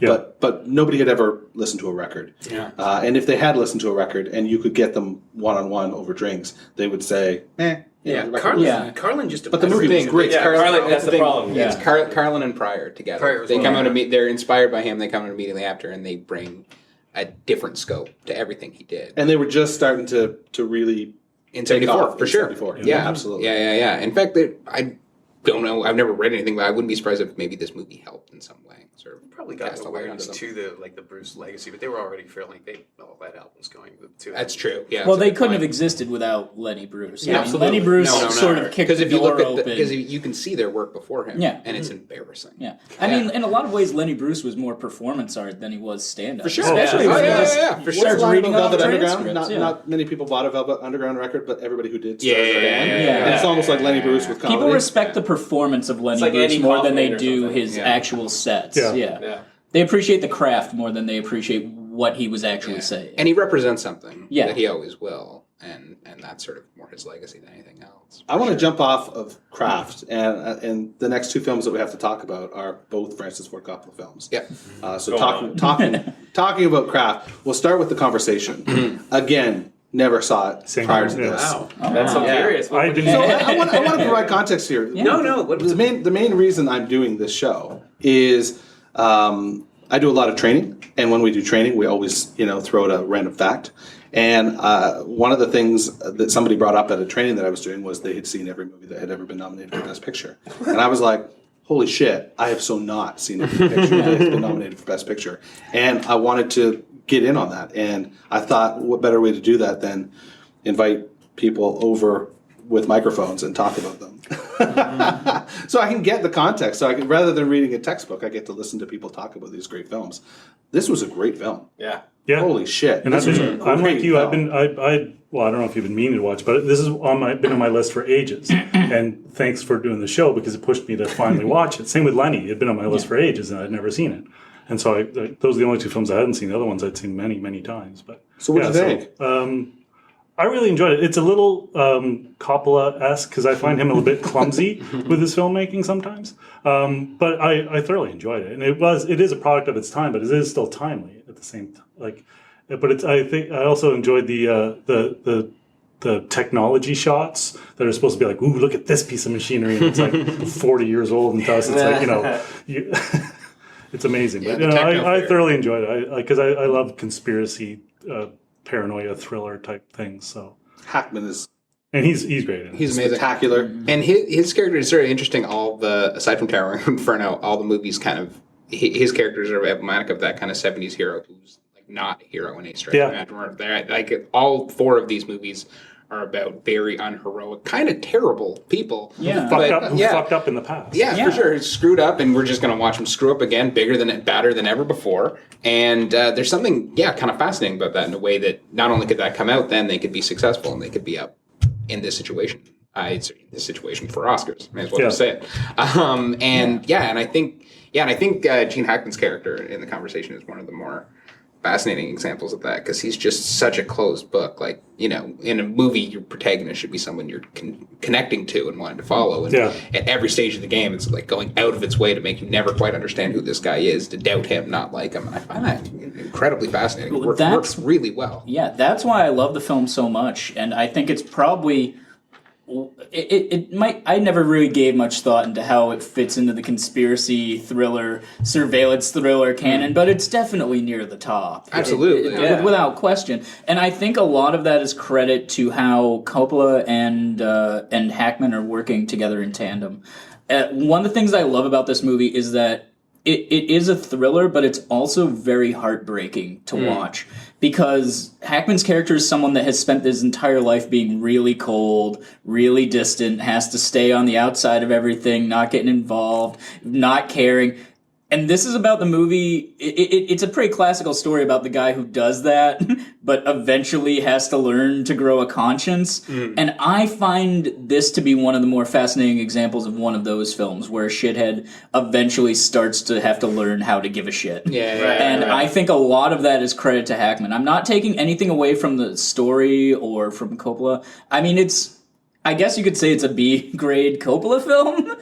Yeah. But nobody had ever listened to a record. Yeah. And if they had listened to a record and you could get them one-on-one over drinks, they would say, Carlin just... But the movie was great. Yeah, Carlin, that's the problem. Yeah. It's Carlin and Pryor together. They come out they're inspired by him, they come out immediately after, and they bring a different scope to everything he did. And they were just starting to really... In 74, for sure. 74. Yeah, absolutely. Yeah. In fact, I don't know. I've never read anything, but I wouldn't be surprised if maybe this movie helped in some way. Sort of probably got awareness to the Bruce legacy, but they were already feeling all that album's going to. That's true. Yeah. Well, they couldn't have existed without Lenny Bruce. Yeah, Lenny Bruce sort of kicked the door open. Because you can see their work before him. Yeah. And it's embarrassing. Yeah. I mean, in a lot of ways, Lenny Bruce was more performance art than he was stand-up. For sure. Especially when he for starts sure. reading off Velvet Underground. transcripts. Not many people bought a Velvet Underground record, but everybody who did. Yeah. And it's almost like Lenny Bruce with comedy. People respect the performance of Lenny Bruce more than they do his actual sets. Yeah. They appreciate the craft more than they appreciate what he was actually saying. And he represents something that he always will, and that's sort of more his legacy than anything else. I want to jump off of craft, and the next two films that we have to talk about are both Francis Ford Coppola films. Yeah. So talking about craft, we'll start with The Conversation. Again, never saw it prior to this. Wow. That's so curious. I didn't. So I want to provide context here. No. The main reason I'm doing this show is I do a lot of training, and when we do training, we always throw out a random fact. And one of the things that somebody brought up at a training that I was doing was they had seen every movie that had ever been nominated for Best Picture, and I was like, holy shit, I have so not seen every picture that has been nominated for Best Picture, and I wanted to get in on that. And I thought, what better way to do that than invite people over with microphones and talk about them. So I can get the context. So rather than reading a textbook, I get to listen to people talk about these great films. This was a great film. Yeah. Yeah. Holy shit. And I'm like you. film. I well, I don't know if you've been meaning to watch, but this has been on my list for ages. And thanks for doing the show because it pushed me to finally watch it. Same with Lenny. It had been on my list for ages and I'd never seen it. And so those are the only two films I hadn't seen. The other ones I'd seen many, many times. But So what do you think? I really enjoyed it. It's a little Coppola-esque because I find him a little bit clumsy with his filmmaking sometimes. But I thoroughly enjoyed it, and it is a product of its time, but it is still timely at the same time. I also enjoyed the technology shots that are supposed to be like, ooh, look at this piece of machinery, and it's like 40 years old and thus it's like it's amazing. Yeah, But I thoroughly enjoyed it because I love conspiracy. Paranoia thriller type things. So Hackman is and he's great in it. He's amazing. spectacular. And his character is very interesting. Aside from Tower of Inferno, all the movies kind of his characters are emblematic of that kind of 70s hero who's like not a hero in a stretch. Yeah. They're like all four of these movies are about very unheroic, kind of terrible people. Yeah. Fucked up in the past. Yeah, for sure. It's screwed up, and we're just going to watch them screw up again, badder than ever before. And there's something, kind of fascinating about that in a way that not only could that come out, then they could be successful and they could be up in this situation. It's this situation for Oscars, may as well just say it. And I think Gene Hackman's character in the conversation is one of the more fascinating examples of that because he's just such a closed book. Like, in a movie, your protagonist should be someone you're connecting to and wanting to follow. And at every stage of the game, it's like going out of its way to make you never quite understand who this guy is, to doubt him, not like him. And I find that incredibly fascinating. It works really well. Yeah, that's why I love the film so much. And I think it's probably... I never really gave much thought into how it fits into the conspiracy thriller, surveillance thriller canon, but it's definitely near the top. Absolutely. Without question. And I think a lot of that is credit to how Coppola and Hackman are working together in tandem. One of the things I love about this movie is that it is a thriller, but it's also very heartbreaking to watch. Because Hackman's character is someone that has spent his entire life being really cold, really distant, has to stay on the outside of everything, not getting involved, not caring. And this is about the movie. It's a pretty classical story about the guy who does that, but eventually has to learn to grow a conscience. And I find this to be one of the more fascinating examples of one of those films where a shithead eventually starts to have to learn how to give a shit. I think a lot of that is credit to Hackman. I'm not taking anything away from the story or from Coppola. I mean, I guess you could say it's a B-grade Coppola film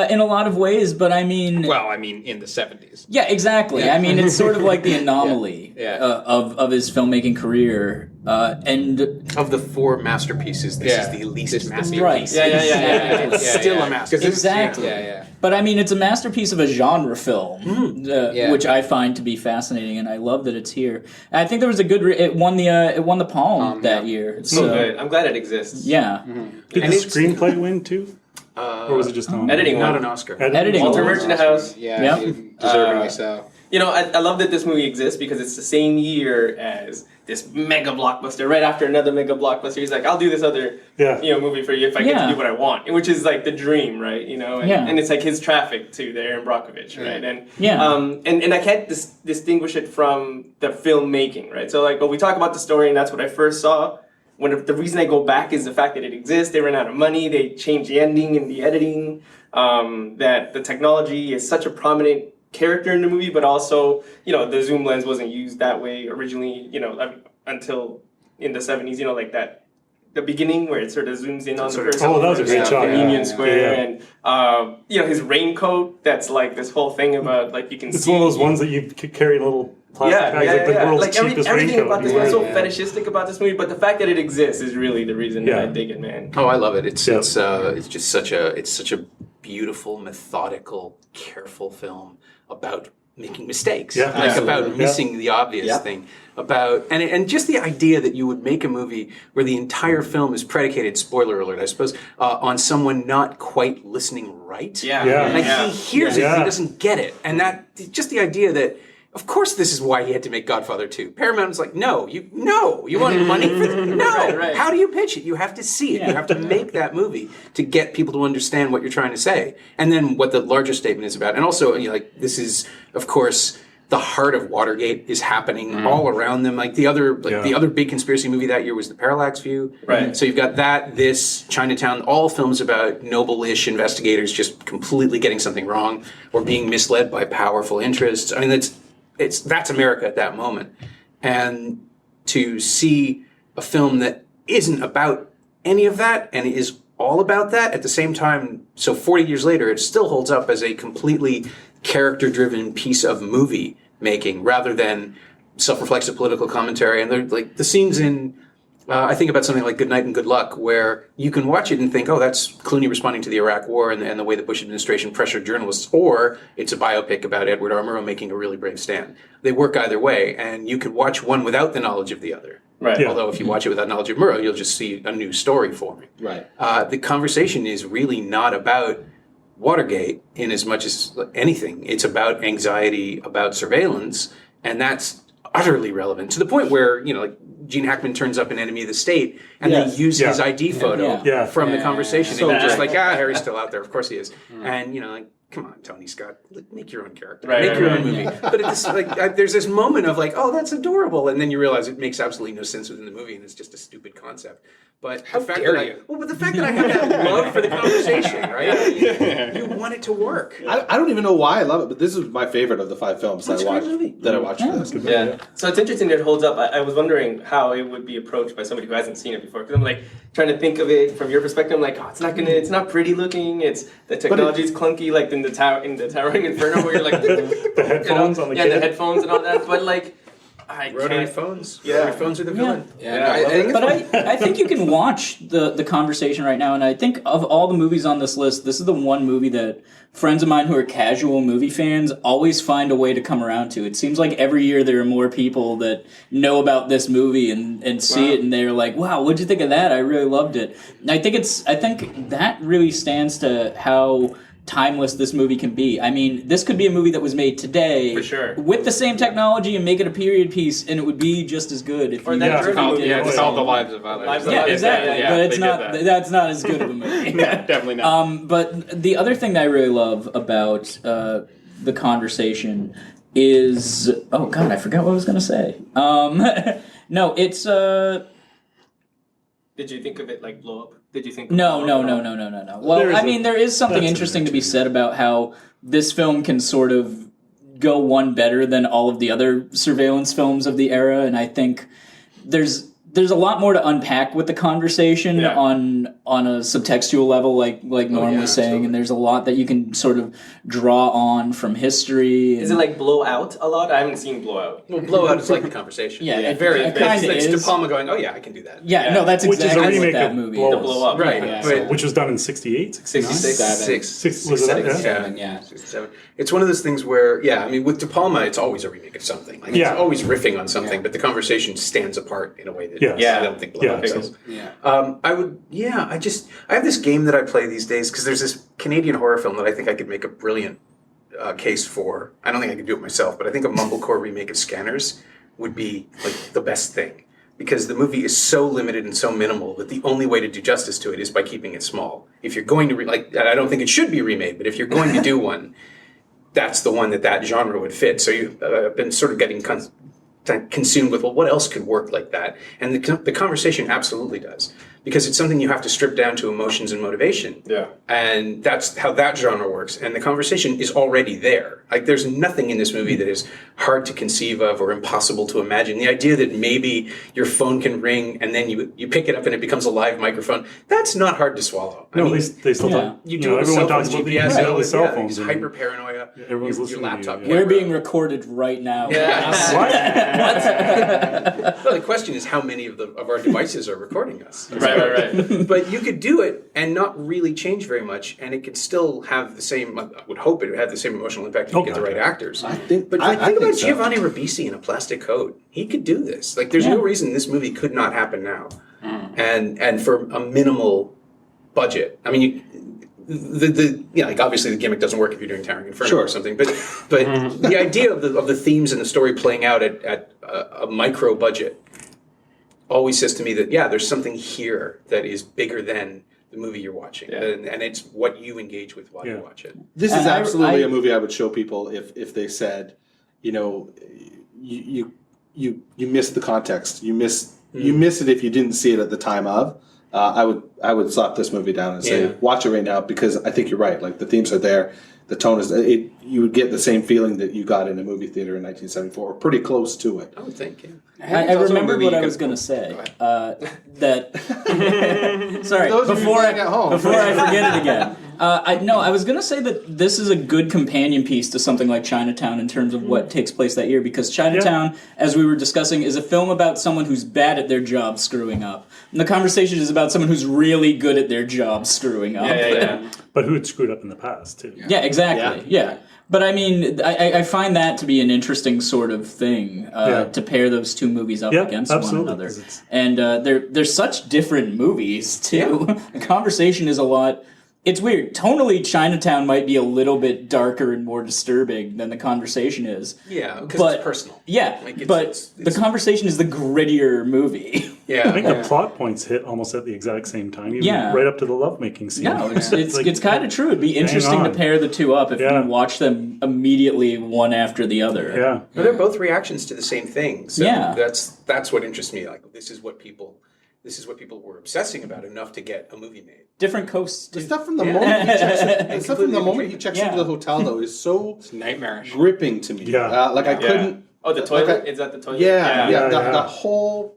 in a lot of ways, but I mean... Well, in the 70s. Yeah, exactly. Yeah. I mean, it's sort of like the anomaly of his filmmaking career. And of the four masterpieces, this is the least masterpiece. Right. It's still a masterpiece. Exactly. But I mean, it's a masterpiece of a genre film, which I find to be fascinating, and I love that it's here. And I think there was a good. It won the Palm that year. So good. I'm glad it exists. Yeah. Did the screenplay win too? Or was it just editing? Not an Oscar. Editing. Walter Merchant House. Deservingly so. I love that this movie exists because it's the same year as this mega blockbuster. Right after another mega blockbuster, he's like, "I'll do this other, movie for you if I get to do what I want," which is like the dream, right? And it's like his Traffic too, the Aaron Brockovich, right? And I can't distinguish it from the filmmaking, right? So but we talk about the story, and that's what I first saw. The reason I go back is the fact that it exists. They ran out of money. They changed the ending and the editing. That the technology is such a prominent character in the movie, but also, the zoom lens wasn't used that way originally, until in the 70s, like that, the beginning where it sort of zooms in on the person. Oh, that was a great shot. Union Square, and, his raincoat, that's like this whole thing about, like, you can see. It's one of those ones that you carry in a little plastic bags, like the world's cheapest everything raincoat. about this movie is so fetishistic about this movie, but the fact that it exists is really the reason that I dig it, man. Oh, I love it. It's just such a beautiful, methodical, careful film about making mistakes, about missing the obvious thing, about and just the idea that you would make a movie where the entire film is predicated, spoiler alert, I suppose, on someone not quite listening right. He hears it, he doesn't get it, and that just the idea that. Of course, this is why he had to make Godfather 2. Paramount's like, no, you want money for this? No. Right. How do you pitch it? You have to see it. You have to make that movie to get people to understand what you're trying to say. And then what the larger statement is about. And also, this is, of course, the heart of Watergate is happening all around them. Like the other big conspiracy movie that year was The Parallax View. Right. So you've got that, this, Chinatown, all films about noble-ish investigators just completely getting something wrong or being misled by powerful interests. I mean, that's America at that moment. And to see a film that isn't about any of that and is all about that at the same time, so 40 years later, it still holds up as a completely character-driven piece of movie making rather than self-reflexive political commentary. And they're like the scenes in, I think about something like Good Night and Good Luck, where you can watch it and think, oh, that's Clooney responding to the Iraq War and the way the Bush administration pressured journalists, or it's a biopic about Edward R. Murrow making a really brave stand. They work either way, and you can watch one without the knowledge of the other. Right. Yeah. Although if you watch it without knowledge of Murrow, you'll just see a new story forming. Right. The conversation is really not about Watergate in as much as anything. It's about anxiety, about surveillance, and that's utterly relevant to the point where, like Gene Hackman turns up in Enemy of the State and they use his ID photo from the conversation. So and you're just like, Harry's still out there. Of course he is. And, like, come on, Tony Scott, make your own character. Right, make your right, own movie. But it's there's this moment of like, oh, that's adorable. And then you realize it makes absolutely no sense within the movie and it's just a stupid concept. But the fact that I have that love for the conversation, right? You want it to work. I don't even know why I love it, but this is my favorite of the 5 films that I watched for this. Yeah. So it's interesting that it holds up. I was wondering how it would be approacched by somebody who hasn't seen it before. Because I'm like trying to think of it from your perspective. I'm like, it's not pretty looking. The technology's clunky, like in the Towering Inferno, where you're like the headphones on the kid. the headphones and all that. But like, Rotary phones. Yeah. Rotary phones are the villain. I think you can watch the conversation right now, and I think of all the movies on this list, this is the one movie that friends of mine who are casual movie fans always find a way to come around to. It seems like every year there are more people that know about this movie and see it, and they're like, "Wow, what'd you think of that? I really loved it." And I think that really stands to how timeless this movie can be. I mean, this could be a movie that was made today For sure. with the same technology and make it a period piece, and it would be just as good. If you that German movie. Yeah, it's called The Lives of Others. Yeah, exactly. Yeah, but it's they not. did that. That's not as good of a movie. Definitely not. But the other thing that I really love about the conversation is, oh god, I forgot what I was going to say. No, it's. Did you think of it like blow up? Did you think? No. Well, there is something that's interesting to be said about how this film can sort of go one better than all of the other surveillance films of the era, and I think there's a lot more to unpack with the conversation on a subtextual level, like Norm was saying, and there's a lot that you can sort of draw on from history. Is it like Blowout a lot? I haven't seen Blowout. Well, Blowout is like the conversation. Yeah, it it's kinda is. De Palma going, oh yeah, I can do that. Yeah, no, that's Which is a exactly what remake that of movie Blow is. Up. Blow Up. Right, Yeah. but Which was done in 68, 69? 66. Was it that? Yeah. 67. It's one of those things where, with De Palma, it's always a remake of something. Like, it's always riffing on something, but the conversation stands apart in a way that I don't think Blowout does. I have this game that I play these days because there's this Canadian horror film that I think I could make a brilliant case for. I don't think I could do it myself, but I think a mumblecore remake of Scanners would be like the best thing because the movie is so limited and so minimal that the only way to do justice to it is by keeping it small. If you're going to I don't think it should be remade, but if you're going to do one, that's the one that genre would fit. So you've been sort of getting consumed with, well, what else could work like that? And the conversation absolutely does. Because it's something you have to strip down to emotions and motivation. Yeah. And that's how that genre works. And the conversation is already there. Like, there's nothing in this movie that is hard to conceive of or impossible to imagine. The idea that maybe your phone can ring and then you pick it up and it becomes a live microphone, that's not hard to swallow. No, they still talk. You do it with everyone cell phones, talks about GPS, the cell phones. it's hyper paranoia. Everyone's your listening laptop to you. We're being recorded right now. Well, the question is how many of our devices are recording us. Right. But you could do it and not really change very much, and it could still have the same. I would hope it would have the same emotional impact if you get the right actors. Think about Giovanni Ribisi in A Plastic Coat. He could do this. Like, there's no reason this movie could not happen now, and for a minimal budget. I mean, obviously the gimmick doesn't work if you're doing Towering Inferno or something, but the idea of the themes and the story playing out at a micro budget always says to me that there's something here that is bigger than the movie you're watching, and it's what you engage with while you watch it. This is absolutely a movie I would show people if they said, you know, you miss the context. You miss it if you didn't see it at the time of. I would slap this movie down and say, watch it right now, because I think you're right. Like, the themes are there, the tone is. You would get the same feeling that you got in a movie theater in 1974, or pretty close to it. I would think. Yeah. I remembered what I was going to say. That sorry, before I forget it again. I was going to say that this is a good companion piece to something like Chinatown in terms of what takes place that year, because Chinatown, as we were discussing, is a film about someone who's bad at their job screwing up. And the conversation is about someone who's really good at their job screwing up. Yeah. But who had screwed up in the past, too. Yeah, exactly. Yeah. But I mean, I find that to be an interesting sort of thing, to pair those two movies up against one another. And they're such different movies, too. Yeah. The conversation is a lot... It's weird. Tonally, Chinatown might be a little bit darker and more disturbing than the conversation is. Yeah, because it's personal. Yeah, like but the conversation is the grittier movie. Yeah, I think the plot points hit almost at the exact same time. Even right up to the lovemaking scene. No, it's kind of true. It'd be interesting to pair the two up if you watch them immediately one after the other. Yeah, but they're both reactions to the same thing. So that's what interests me. Like, this is what people were obsessing about enough to get a movie made. Different coasts. The stuff from the moment he checks into the hotel, though, is so nightmarish, gripping to me. Yeah, I couldn't. Oh, the toilet? Is that the toilet? The whole.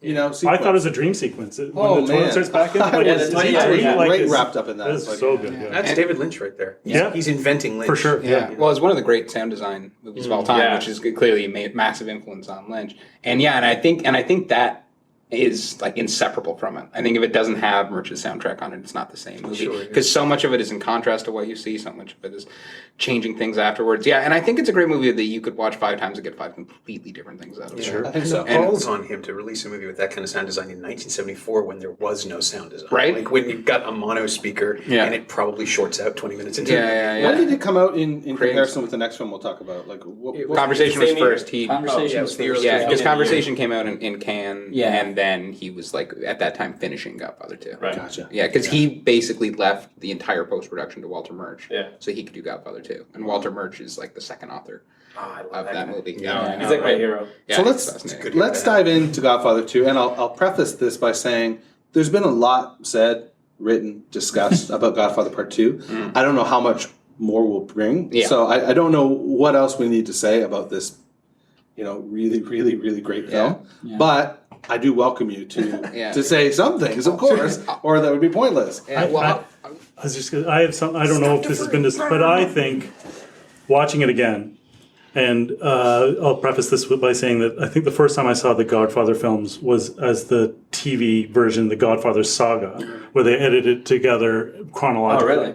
Sequence. I thought it was a dream sequence. When the toilet starts back in, right wrapped up in that. It's so good. Yeah. That's David Lynch right there. He's inventing Lynch. For sure. Yeah. Well, it's one of the great sound design movies of all time, which is clearly a massive influence on Lynch. And I think that is like inseparable from it. I think if it doesn't have Murch's soundtrack on it, it's not the same movie. Because so much of it is in contrast to what you see, so much of it is changing things afterwards. Yeah, and I think it's a great movie that you could watch 5 times and get 5 completely different things out of it. Sure. I think so. And balls on him to release a movie with that kind of sound design in 1974 when there was no sound design. Right. Like when you've got a mono speaker and it probably shorts out 20 minutes into it. When did it come out in comparison with the next film we'll talk about? Like, Conversation was first. Conversation was the earliest. Yeah, because Conversation came out in Cannes, and then he was like at that time finishing Godfather 2. Right. Gotcha. Yeah, because he basically left the entire post-production to Walter Murch. Yeah. So he could do Godfather 2. And Walter Murch is like the second author of that movie. Yeah. He's like my hero. Yeah, so let's dive into Godfather 2, and I'll preface this by saying there's been a lot said, written, discussed about Godfather Part 2. I don't know how much more we'll bring. Yeah. So I don't know what else we need to say about this, really, really, really great film. Yeah. But I do welcome you to say some things, of course, or that would be pointless. I was just gonna, I have some. I don't know if this has been discussed, but I think watching it again, and I'll preface this by saying that I think the first time I saw the Godfather films was as the TV version, the Godfather Saga, where they edited it together chronologically,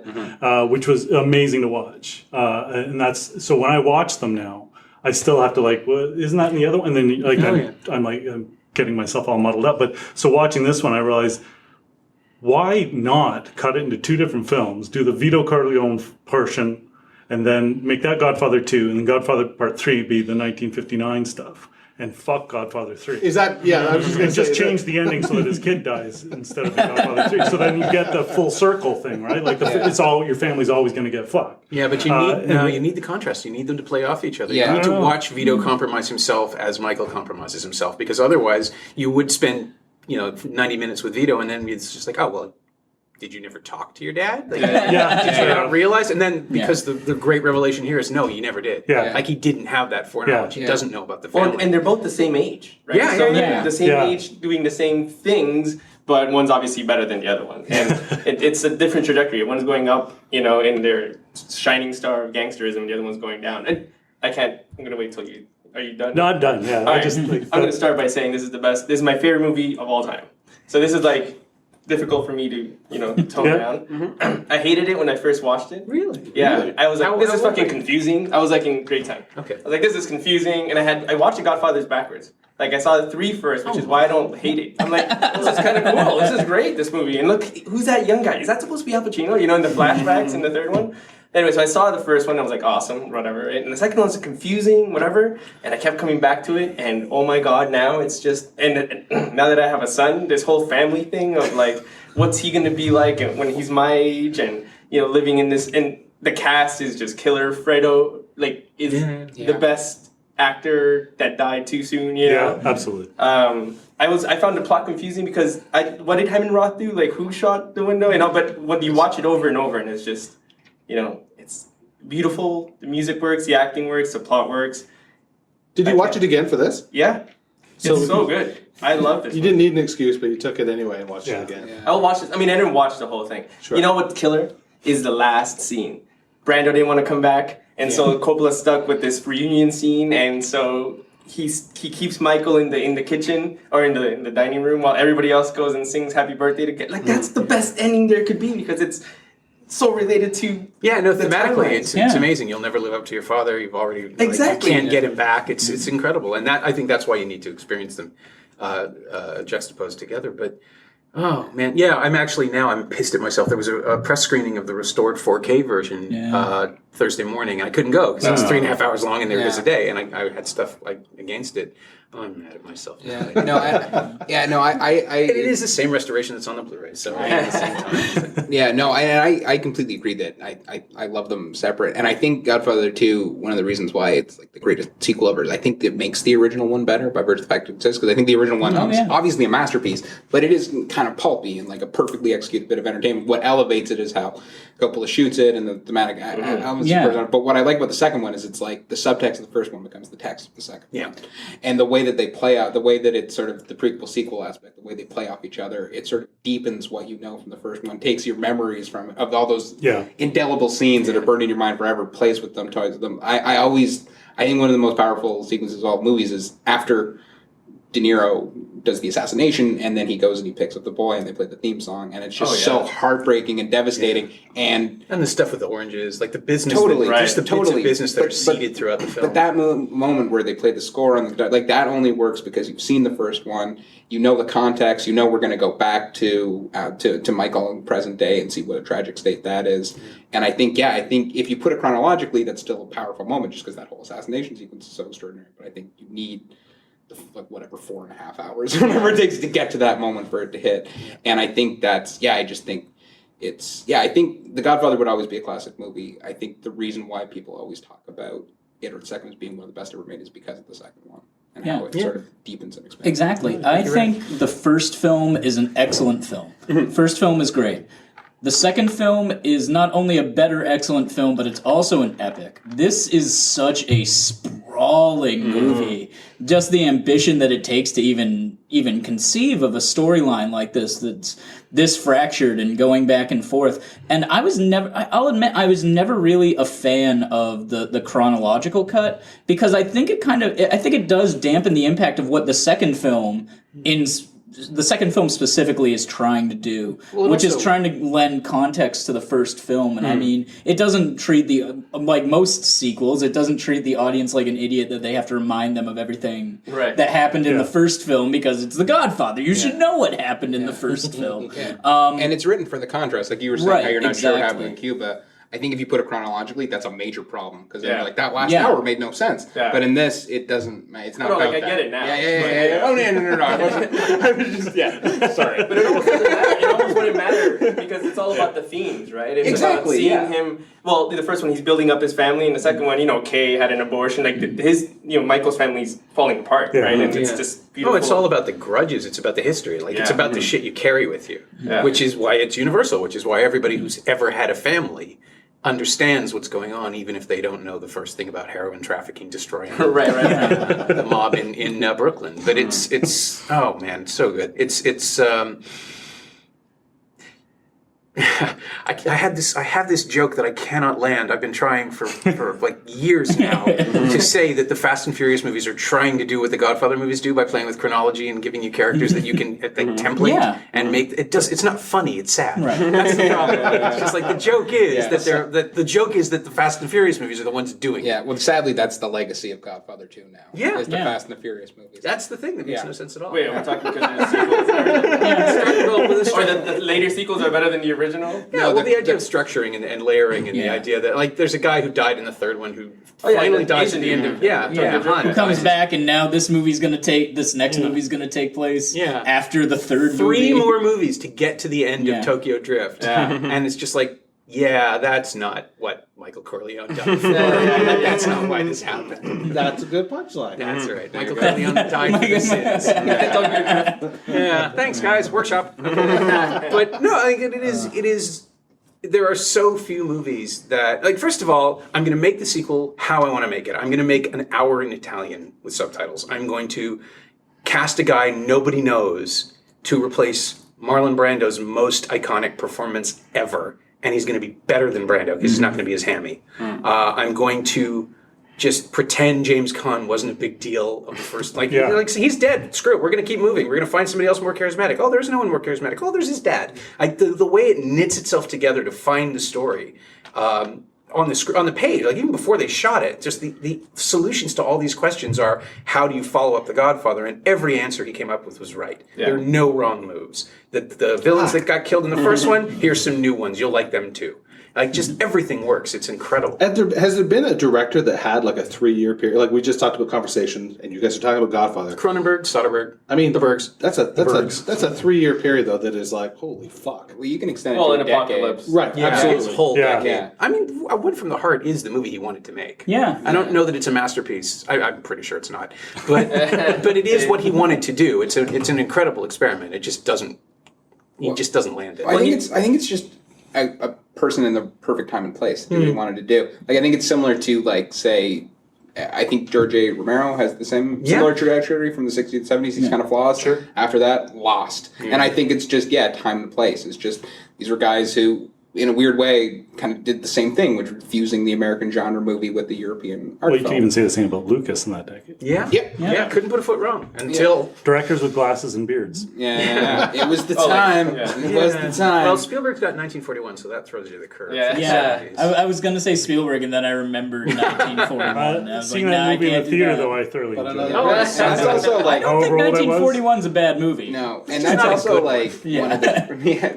which was amazing to watch. And that's so when I watch them now, I still have to isn't that in the other one? And then I'm getting myself all muddled up. But so watching this one, I realized, why not cut it into 2 different films, do the Vito Corleone portion, and then make that Godfather 2, and then Godfather Part 3 be the 1959 stuff, and fuck Godfather 3. Is that, I was just going to say. Just change the ending so that his kid dies instead of the Godfather 3. So then you get the full circle thing, right? Like, it's all, your family's always going to get fucked. Yeah, but you need the contrast. You need them to play off each other. You need to watch Vito compromise himself as Michael compromises himself, because otherwise you would spend 90 minutes with Vito, and then it's just like, oh, well, did you never talk to your dad? Like, did you not realize? And then, because the great revelation here is, no, he never did. Yeah. Like, he didn't have that foreknowledge. He doesn't know about the family. Well, and they're both the same age, right? The same age, doing the same things, but one's obviously better than the other one. And it's a different trajectory. One's going up, in their shining star of gangsterism, and the other one's going down. And I'm going to wait till you... Are you done? No, I'm done, yeah. Right. I'm going to start by saying this is the best. This is my favorite movie of all time. So this is difficult for me to, tone down. Mm-hmm. I hated it when I first watched it. Really? Yeah. Really? I was like, this is fucking confusing. I was in grade 10. Okay. I was like, this is confusing. And I watched the Godfathers backwards. I saw the 3 first, which is why I don't hate it. I'm like, this is kind of cool. This is great, this movie. And look, who's that young guy? Is that supposed to be Al Pacino? In the flashbacks in the third one? Anyway, so I saw the first one, I was like, awesome, whatever. And the second one's confusing, whatever. And I kept coming back to it, and oh my god, now it's just... And now that I have a son, this whole family thing of, what's he going to be like when he's my age? And, living in this... And the cast is just killer. Fredo is the best actor that died too soon. You know? Yeah, absolutely. I found the plot confusing because what did Hyman Roth do? Like, who shot the window? But when you watch it over and over, and it's just, it's beautiful. The music works, the acting works, the plot works. Did you watch it again for this? Yeah, it's so good. I love this. You didn't need an excuse, but you took it anyway and watched it again. I'll watch this. I mean, I didn't watch the whole thing. Sure. You know what's killer is the last scene. Brando didn't want to come back, and so Coppola's stuck with this reunion scene, and so he keeps Michael in the kitchen or in the dining room while everybody else goes and sings happy birthday to get that's the best ending there could be because it's so related to thematically it's amazing. You'll never live up to your father. You've already exactly you can't get him back. It's incredible, and I think that's why you need to experience them juxtaposed together. But oh man, I'm pissed at myself. There was a press screening of the restored 4K version Thursday morning, and I couldn't go because it was 3.5 hours long, and there was a day, and I had stuff against it. Oh, I'm mad at myself. It is the same restoration that's on the Blu-ray, so at the same time. I completely agree that I love them separate, and I think Godfather 2, one of the reasons why it's the greatest sequel ever is I think it makes the original one better by virtue of the fact it exists, because I think the original one is obviously a masterpiece, but it is kind of pulpy and a perfectly executed bit of entertainment. What elevates it is how Coppola shoots it and the thematic elements. But what I like about the second one is it's the subtext of the first one becomes the text of the second one. And the way that they play out, the way that it's sort of the prequel sequel aspect, the way they play off each other, it sort of deepens what you know from the first one, takes your memories of all those indelible scenes that are burned in your mind forever, plays with them, toys with them. I think one of the most powerful sequences of all movies is after De Niro does the assassination, and then he goes and he picks up the boy, and they play the theme song, and it's just so heartbreaking and devastating. And the stuff with the oranges, the business, just the bits of business that are seeded throughout the film. But that moment where they play the score on that only works because you've seen the first one, you know the context, you know we're going to go back to Michael in present day and see what a tragic state that is. And I think if you put it chronologically, that's still a powerful moment, just because that whole assassination sequence is so extraordinary. But I think you need 4.5 hours, whatever it takes to get to that moment for it to hit. And I think I think The Godfather would always be a classic movie. I think the reason why people always talk about it or the second as being one of the best ever made is because of the second one and how it sort of deepens and expands. Exactly. I think the first film is an excellent film. First film is great. The second film is not only a better, excellent film, but it's also an epic. This is such a sprawling movie. Just the ambition that it takes to even conceive of a storyline like this that's this fractured and going back and forth. And I'll admit, I was never really a fan of the chronological cut, because I think it does dampen the impact of what the second film specifically is trying to do, which is trying to lend context to the first film. And I mean, it doesn't treat like most sequels, it doesn't treat the audience like an idiot that they have to remind them of everything that happened in the first film, because it's The Godfather. You should know what happened in the first film. And it's written for the contrast, like you were saying, how you're not sure what happened in Cuba. I think if you put it chronologically, that's a major problem, because you're that last hour made no sense. But in this, it doesn't. It's not. I get it now. Yeah. Oh no! I was just sorry. But it almost wouldn't matter because it's all about the themes, right? It's exactly. About seeing him. Well, the first one he's building up his family, and the second one, Kay had an abortion. Michael's family's falling apart, right? And it's just beautiful. Oh, it's all about the grudges. It's about the history. It's about the shit you carry with you, which is why it's universal. Which is why everybody who's ever had a family understands what's going on, even if they don't know the first thing about heroin trafficking destroying the mob in Brooklyn. But it's oh man, so good. I have this joke that I cannot land. I've been trying for years now to say that the Fast and Furious movies are trying to do what the Godfather movies do by playing with chronology and giving you characters that you can template and make it. It's not funny. It's sad. Right. That's the problem. It's just the joke is that the Fast and Furious movies are the ones doing it. Yeah. Well, sadly, that's the legacy of Godfather 2 now. Yeah. Is the Fast and the Furious movies. That's the thing that makes no sense at all. Wait, are we talking because the sequels or the later sequels are better than the original? Yeah, the idea of structuring and layering, and the idea that there's a guy who died in the third one who finally dies at the end of who comes back, and now this next movie's going to take place after the third movie. 3 more movies to get to the end of Tokyo Drift, and it's just that's not what Michael Corleone died. That's not why this happened. That's a good punchline. That's right. Michael Corleone died for the sins. Yeah. Thanks, guys. Workshop. But no, I think it is. There are so few movies that, like, first of all, I'm going to make the sequel how I want to make it. I'm going to make an hour in Italian with subtitles. I'm going to cast a guy nobody knows to replace Marlon Brando's most iconic performance ever. And he's going to be better than Brando because he's not going to be as hammy. I'm going to just pretend James Caan wasn't a big deal of the first, like he's dead. Screw it. We're going to keep moving. We're going to find somebody else more charismatic. Oh, there's no one more charismatic. Oh, there's his dad. The way it knits itself together to find the story on the page, like even before they shot it, just the solutions to all these questions are how do you follow up The Godfather? And every answer he came up with was right. Yeah. There are no wrong moves. The villains that got killed in the first one, here's some new ones. You'll like them too. Like, just everything works. It's incredible. Has there been a director that had like a 3-year period? Like we just talked about Conversation, and you guys are talking about Godfather. Cronenberg, Soderbergh. I mean, the Bergs. That's a 3-year period though. That is like, holy fuck. Well, you can extend it to a Apocalypse. decade. Right. Yeah, absolutely. his whole decade. Yeah. I mean, One from the Heart is the movie he wanted to make. Yeah. I don't know that it's a masterpiece. I'm pretty sure it's not. But but it is what he wanted to do. It's an incredible experiment. It just doesn't. He just doesn't land it. I think it's just a person in the perfect time and place that he wanted to do. Like, I think it's similar to, like, say, I think George A. Romero has the similar trajectory from the 60s and 70s. He's kind of flawless. Sure. After that, lost. Yeah. And I think it's just, time and place. It's just, these were guys who, in a weird way, kind of did the same thing, which was fusing the American genre movie with the European art Well, you film. can even say the same about Lucas in that decade. Yeah. Couldn't put a foot wrong until Directors with glasses and beards. It was the time. It was the time. Well, Spielberg's got 1941, so that throws you the curve. I was going to say Spielberg, and then I remembered 1941. I was Seeing like, that movie in the theater, that. though, I thoroughly enjoyed it. That's also like, I don't think 1941's a bad movie. No, and that's also like one of the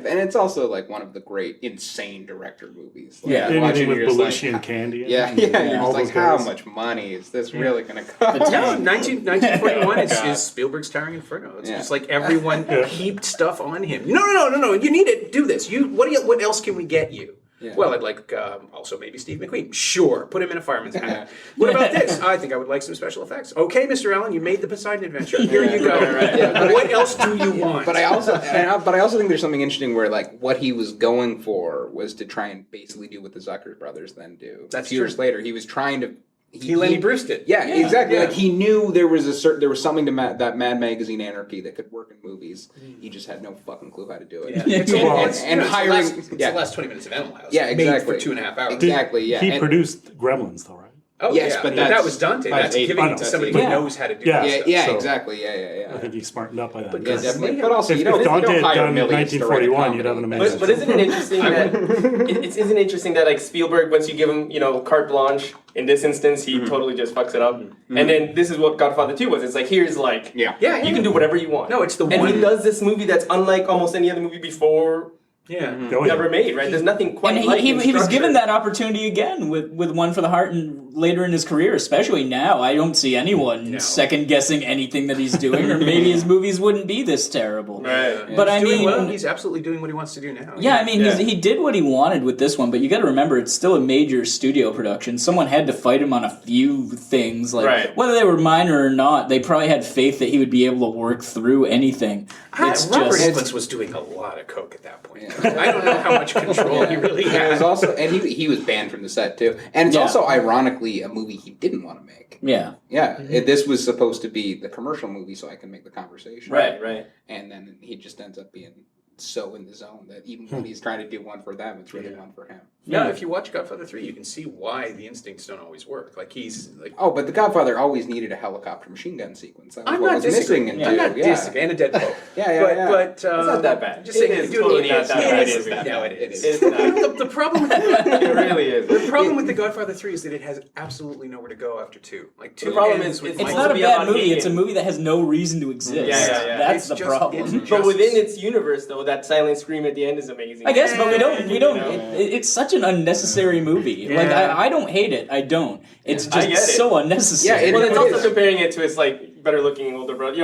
and it's also like one of the great insane director movies. Like, Anything with you're just Belushi and Candy. You're just like, how much money is this really going to cost? No, 1941 is Spielberg's Towering Inferno. It's just like everyone heaped stuff on him. No. You need it. Do this. What else can we get you? Yeah. Well, I'd like also maybe Steve McQueen. Sure, put him in a fireman's hat. What about this? I think I would like some special effects. Okay, Mr. Allen, you made the Poseidon Adventure. Here you go. What else do you want? But I also think there's something interesting where, like, what he was going for was to try and basically do what the Zucker brothers then do. That's years later. He was trying to. He Lenny Bruced it. Yeah, exactly. Like, he knew there was something to that Mad Magazine anarchy that could work in movies. He just had no fucking clue how to do it. It's the last 20 minutes of Animal House. Yeah, exactly. Made for 2.5 hours. Exactly. Yeah. He produced Gremlins, though, right? Oh, yes, but that was Dante. That's giving it to somebody who knows how to do it. Yeah, So, exactly. Yeah. I think he smartened up by that. Yeah, definitely. But also, If you don't Dante had hire done millions to write a 1941, comedy. you'd have an amazing. But isn't it interesting that isn't interesting that, like, Spielberg, once you give him carte blanche, in this instance he totally just fucks it up, and then this is what Godfather 2 was. It's like, here's like you can do whatever you want. No, it's the and one. he does this movie that's unlike almost any other movie before. Never made, right? There's nothing quite and like he was given that opportunity again with One for the Heart, and later in his career, especially now, I don't see anyone second guessing anything that he's doing, or maybe his movies wouldn't be this terrible. Right. But I mean, he's absolutely doing what he wants to do now. Yeah, I mean, he did what he wanted with this one, but you got to remember, it's still a major studio production. Someone had to fight him on a few things, like whether they were minor or not. They probably had faith that he would be able to work through anything. Robert Evans was doing a lot of coke at that point. I don't know how much control he really had. It was also, and he was banned from the set too. And it's also ironically a movie he didn't want to make. Yeah. This was supposed to be the commercial movie, so I can make the conversation. Right. And then he just ends up being so in the zone that even when he's trying to do one for them, it's really one for him. Yeah, if you watch Godfather 3, you can see why the instincts don't always work. Like, he's like... Oh, but The Godfather always needed a helicopter machine gun sequence. That was I'm what not was missing in I'm not disagreeing. And a dead Pope. But it's not that bad. Just saying, it is totally not that bad. It is that No, bad. it is. It's not. The problem with It really is. The problem with The Godfather 3 is that it has absolutely nowhere to go after 2. Like, 2 The problem ends is with It's Michael not a be bad about movie. Hagen. It's a movie that has no reason to exist. Yeah. That's It's the just- problem. it's But within its universe, though, that silent scream at the end is amazing. I guess, but we don't. know? It's such an unnecessary movie. Like, I don't hate it. I don't. It's I just get it. so unnecessary. Well, it's also comparing it to his better looking older brother.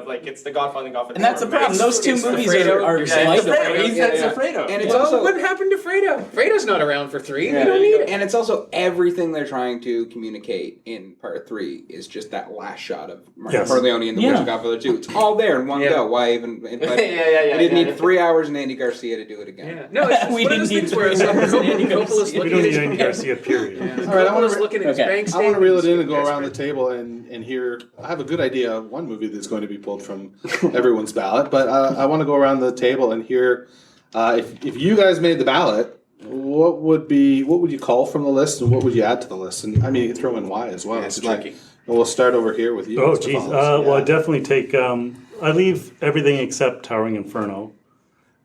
Like it's the Godfather and Godfather. And that's the problem. Those two movies are Fredo. like That's Fredo. And it's also... What happened to Fredo? Fredo's not around for 3. Yeah, We don't there you need go. And it's also everything they're trying to communicate in part 3 is just that last shot of Marco Yes. Corleone in the Yeah. Witch of Godfather 2. It's all there in one Yeah. go. Why even? But Yeah, we didn't need 3 hours and Andy Garcia to do it again. Yeah. No, it's We one of those didn't things need where it's 3 like hours and Andy Coppola's Garcia. We looking don't at need his Andy Garcia, period. All right, I want Coppola's to looking at his Okay. bank I statement. want to reel it in and He's go around the desperate. table and hear. I have a good idea of one movie that's going to be pulled from everyone's ballot, but I want to go around the table and hear if you guys made the ballot, what would you call from the list and what would you add to the list? And I mean, you can throw in why as well. Yeah, it's if you'd like. tricky. And we'll start over here with you. Oh, Mr. geez. Follis. Well, I Yeah. definitely take. I leave everything except Towering Inferno,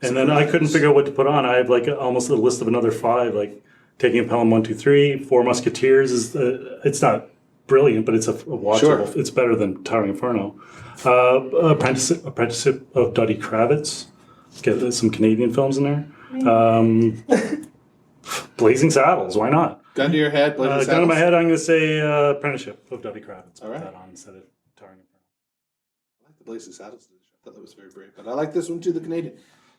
and then I couldn't figure out what to put on. I have like almost a list of another 5, like Taking a Pelham 1, 2, 3, Four Musketeers is. It's not brilliant, but it's a watchable. Sure. It's better than Towering Inferno. Apprenticeship of Duddy Kravitz. Get some Canadian films in there. Blazing Saddles. Why not? Gun to your head, Blazing Gun to Saddles? my head. I'm going to say Apprenticeship of Duddy Kravitz. Put All right. that on instead of Towering Inferno. I like the Blazing Saddles. I thought that was very brave, but I like this one too, the Canadian.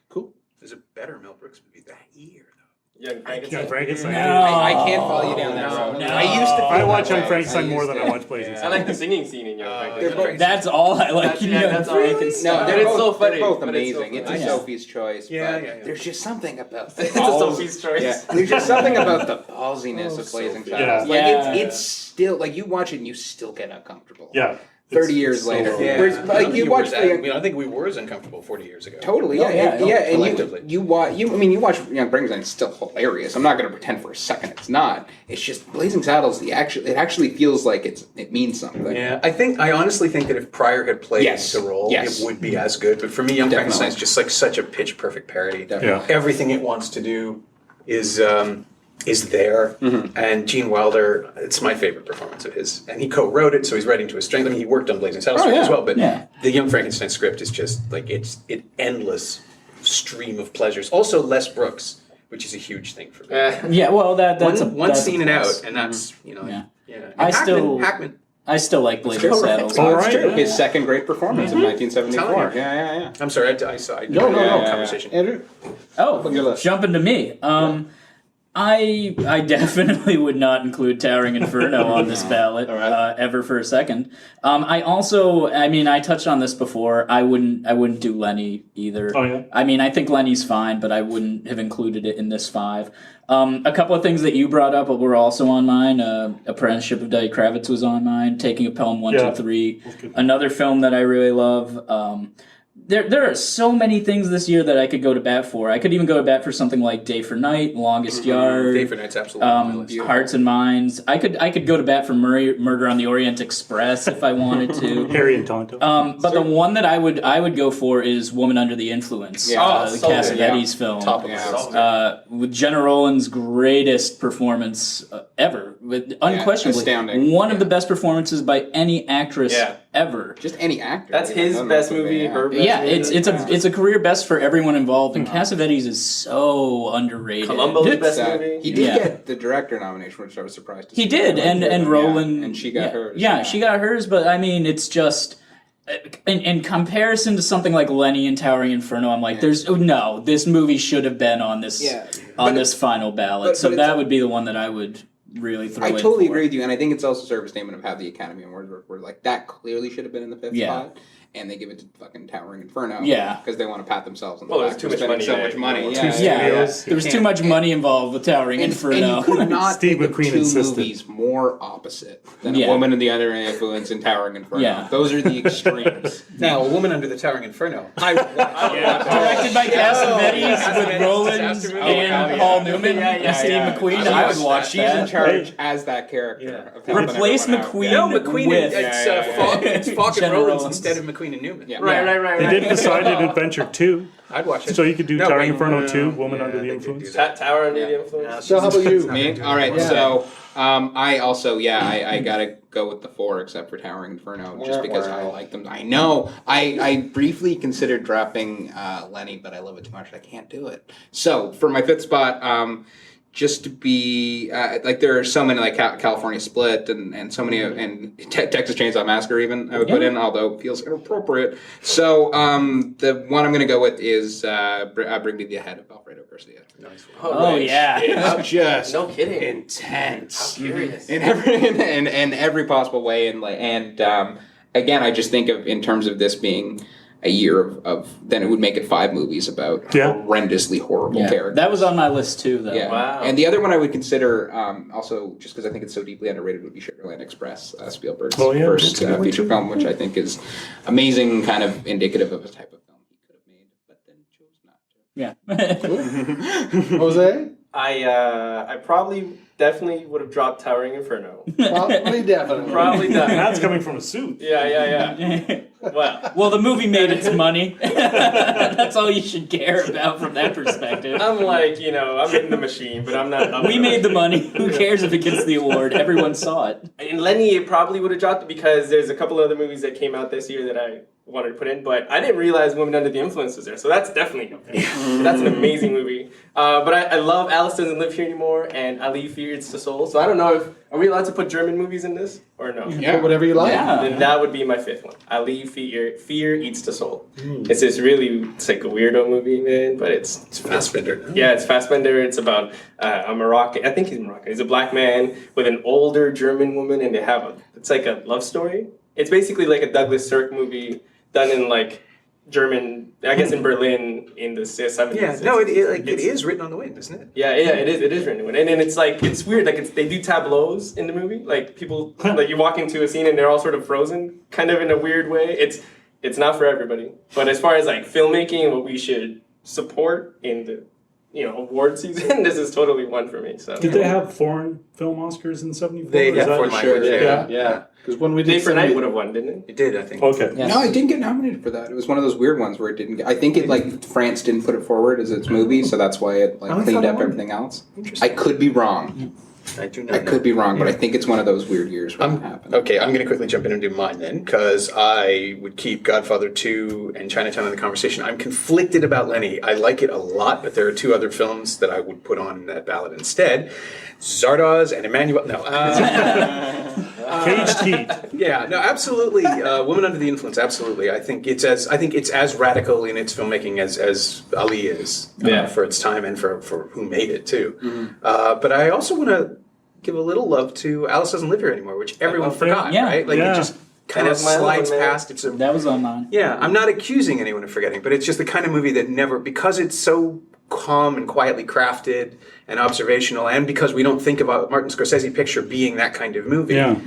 Cool. There's a better Mel Brooks movie that year, though. Young Frankenstein. Young Frankenstein. No. I can't follow you down that road. No. I used to. Feel I watch that Young way. Frankenstein I more used than to. I watch Blazing I Saddles. like the singing scene in Young Frankenstein. both- That's all I like. That's all I can say. No, But they're it's both, so funny. They're both but it's so amazing. It's funny. a Yeah. Sophie's choice. Yeah, but yeah, yeah. There's just something about the It's a balls- Sophie's choice. Yeah, there's just something about the ballsiness of Blazing Sophie. Saddles. Yeah. Like Yeah. it's still like you watch it and you still get uncomfortable. Yeah. 30 years later. Yeah. Whereas, I don't like think you it watch was that- the I think we were as uncomfortable 40 years ago. totally, Oh, yeah, yeah, and, yeah, and collectively. you watch. You watch Young Frankenstein. It's still hilarious. I'm not going to pretend for a second it's not. It's just Blazing Saddles. It actually feels like it means something. Yeah, I honestly think that if Pryor had played Yes. the role, Yes. it would be as good. But for me, Young Definitely. Frankenstein is just like such a pitch perfect parody. Definitely. Yeah. Everything it wants to do is there. Mm-hmm. And Gene Wilder, it's my favorite performance of his. And he co-wrote it, so he's writing to his strength. I mean, he worked on Blazing Saddles Oh, yeah. as well. But Yeah. the Young Frankenstein script is just like it's an endless stream of pleasures. Also, Les Brooks, which is a huge thing for me. Yeah, well, that's one that's a scene and plus. out, and that's yeah. Yeah. And I still- Hackman. I still like Blazing All right. Saddles. All That's right. true. His second great performance in Telling 1974. you. Yeah. I'm sorry, I saw. I No, conversation. Andrew? Oh, your list. jumping to me. I definitely would not include Towering Inferno on this ballot All right. ever for a second. I touched on this before. I wouldn't do Lenny either. Oh, yeah? I mean, I think Lenny's fine, but I wouldn't have included it in this 5. A couple of things that you brought up were also on mine. Apprenticeship of Duddy Kravitz was on mine. Taking a Pelham 1, Yeah. 2, 3. That's good. Another film that I really love. There are so many things this year that I could go to bat for. I could even go to bat for something like Day for Night, Longest Yard, Day for Night's absolutely on my list. Hearts and Minds. I could go to bat for Murder on the Orient Express if I wanted to. Harry and Tonto. But the one that I would go for is Woman Under the Influence, Yeah. the so good, Cassavetes film. Top of my Yeah. list. With Jenna Rollins' greatest performance ever, unquestionably astounding. one of Yeah. the best performances by any actress Yeah. ever. Just any actor. That's you know, his doesn't best have to be, movie, yeah. her best Yeah, movie. it's a career best for everyone involved, and Cassavetes is so underrated. Columbo's best Sad. movie. He did Yeah. get the director nomination, which I was surprised to see. He did, and Yeah. Roland, And she got hers. Yeah, she got hers, but I mean, it's just in comparison to something like Lenny and Towering Inferno. I'm like, this movie should have been on this Yeah. on But this final ballot. but So it's- that would be the one that I would really throw. I in totally for. agree with you, and I think it's also sort of a statement of how the Academy Awards work, where like that clearly should have been in the 5th Yeah. spot, and they give it to fucking Towering Inferno. Yeah. because they want to pat themselves on the Well, back there's too for much spending money so there. much money. Two Yeah, studios. There was too much money involved with Towering Inferno. And you could not Steve think of McQueen two insisted. movies more opposite than Yeah. A Woman in the Other Influence and Towering Inferno. Yeah. Those are the extremes. Now, A Woman Under the Towering Inferno. I would watch Directed by Cassavetes with Cassavetes, Roland disaster movie. and Paul Newman and Steve McQueen. I would watch She's that. in charge as that character. Yeah. Of helping Replace everyone out. McQueen No, McQueen. with It's Falk and Jenna Rollins Rollins. instead of McQueen and Newman. Yeah. Right. They did Decided Adventure 2, I'd watch it. so you could do No, Towering wait, Inferno no, 2, no. Woman Yeah, Under they the could do Influence. that. Tower Under the Influence. So how about you? Me? All right, so I also, I gotta go with the 4, except for Towering Inferno, just because I like them. I know. I briefly considered dropping Lenny, but I love it too much. I can't do it. So for my 5th spot, just to be like there are so many like California Split and so many and Texas Chainsaw Massacre even I would put in, although it feels inappropriate. So the one I'm going to go with is Bring Me the Head of Alfredo Garcia. Nice one. Oh yeah. It's just No kidding. intense. How curious. in every possible way, and again, I just think of in terms of this being a year of then it would make it 5 movies about horrendously horrible characters. That was on my list too, though. Yeah. Wow. And the other one I would consider, also just because I think it's so deeply underrated, would be Sugarland Express, Spielberg's first feature film, which I think is amazing, kind of indicative of a type of film he could have made, but then chose not to. Yeah. Jose? I probably definitely would have dropped Towering Inferno. Probably, definitely. Probably And definitely. that's coming from a suit. Yeah. Well, the movie made its money. That's all you should care about from that perspective. I'm like, I'm in the machine, but I'm not. We made the money. Who cares if it gets the award? Everyone saw it. And Lenny probably would have dropped it because there's a couple other movies that came out this year that I wanted to put in, but I didn't realize Women Under the Influence was there, so that's definitely okay. That's an amazing movie. But I love Alice Doesn't Live Here Anymore and Ali Fear Eats the Soul, so I don't know if, are we allowed to put German movies in this, or no? Put whatever you like. Yeah. Then that would be my 5th one. Ali Fear Eats the Soul. It's this really, it's like a weirdo movie, man, but it's Fassbender. Yeah, it's Fassbender. It's about a Moroccan, I think he's Moroccan. He's a black man with an older German woman, and they have it's like a love story. It's basically like a Douglas Sirk movie done in like German, I guess in Berlin in the 70s. Yeah, no, it is written on the wind, isn't it? Yeah, it is written. And then it's like, it's weird, like they do tableaus in the movie. Like people, like you walk into a scene and they're all sort of frozen, kind of in a weird way. It's not for everybody. But as far as like filmmaking and what we should support in the award season, this is totally one for me. So Did they have foreign film Oscars in '74? They have foreign language. Yeah. Because when we did Day for Night would have won, didn't it? It did, I think. Okay. Yes. No, it didn't get nominated for that. It was one of those weird ones where it didn't get. I think it like France didn't put it forward as its movie, so that's why it like cleaned up everything else. I could be wrong. I do not I could be wrong, but I think it's one of those weird years where it happened. Okay, I'm going to quickly jump in and do mine then, because I would keep Godfather 2 and Chinatown in the conversation. I'm conflicted about Lenny. I like it a lot, but there are 2 other films that I would put on that ballot instead. Zardoz and Emmanuel. No. Caged Heat. Yeah, no, absolutely. Woman Under the Influence, absolutely. I think it's as radical in its filmmaking as Ali is for its time and for who made it too. Mm-hmm. But I also want to give a little love to Alice Doesn't Live Here Anymore, which everyone forgot, Yeah. right? Like it just kind of That was my slides other one, man. past. It's a That was on mine. yeah. I'm not accusing anyone of forgetting, but it's just the kind of movie that never, because it's so calm and quietly crafted and observational, and because we don't think about Martin Scorsese picture being that kind of movie. Yeah.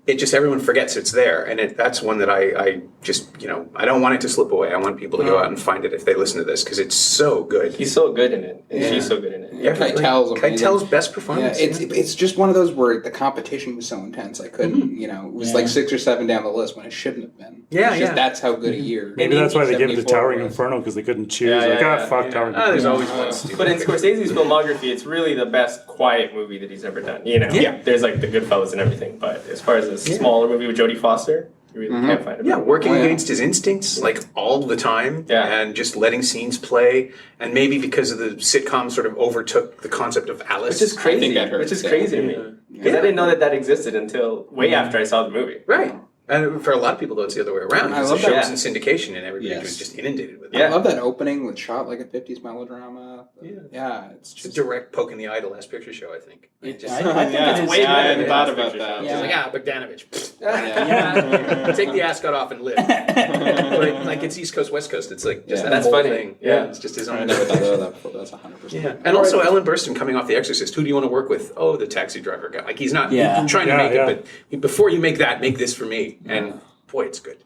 It just, everyone forgets it's there, and that's one that I just, I don't want it to slip away. I want people to go out and find it if they listen to this, because it's so good. He's so good in it. And she's so good in it. Yeah, Keitel's amazing. Keitel's best performance. Yeah, it's just one of those where the competition was so intense. I couldn't, it was like 6 or 7 down the list when it shouldn't have been. Yeah, It's just yeah. That's how good a year. Maybe that's why they gave it to 74 Towering was. Inferno, because they couldn't choose. Yeah, Fuck Towering Inferno. There's always one stupid. But in Scorsese's filmography, it's really the best quiet movie that he's ever done. Yeah. There's like the Goodfellas and everything, but as far as a smaller movie with Jodie Foster, you really can't find it. Yeah, working against his instincts like all the time, and just letting scenes play, and maybe because of the sitcom sort of overtook the concept of Alice, Which is crazy. I think that hurts, Which is yeah. crazy to me because I didn't know that existed until way after I saw the movie. right? And for a lot of people, though, it's the other way around. I Because love the show that. was in syndication, and everybody Yes. was just inundated with it. I love that opening with shot like a 50s melodrama. Yeah, it's It's a just direct poke in the eye to Last Picture Show, I think. I think Yeah, it is. way I better hadn't than thought Last about Picture that. Show. It's like, Bogdanovich. Yeah. Take the ascot off and live. But like it's East Coast, West Coast. It's like just Yeah. that That's whole funny. thing. Yeah. It's just his I own. never thought of that before. That's 100%. Yeah, and also Ellen Burstyn coming off The Exorcist. Who do you want to work with? Oh, the taxi driver guy. Like he's not he's trying to make it, but before you make that, make this for me. And boy, it's good.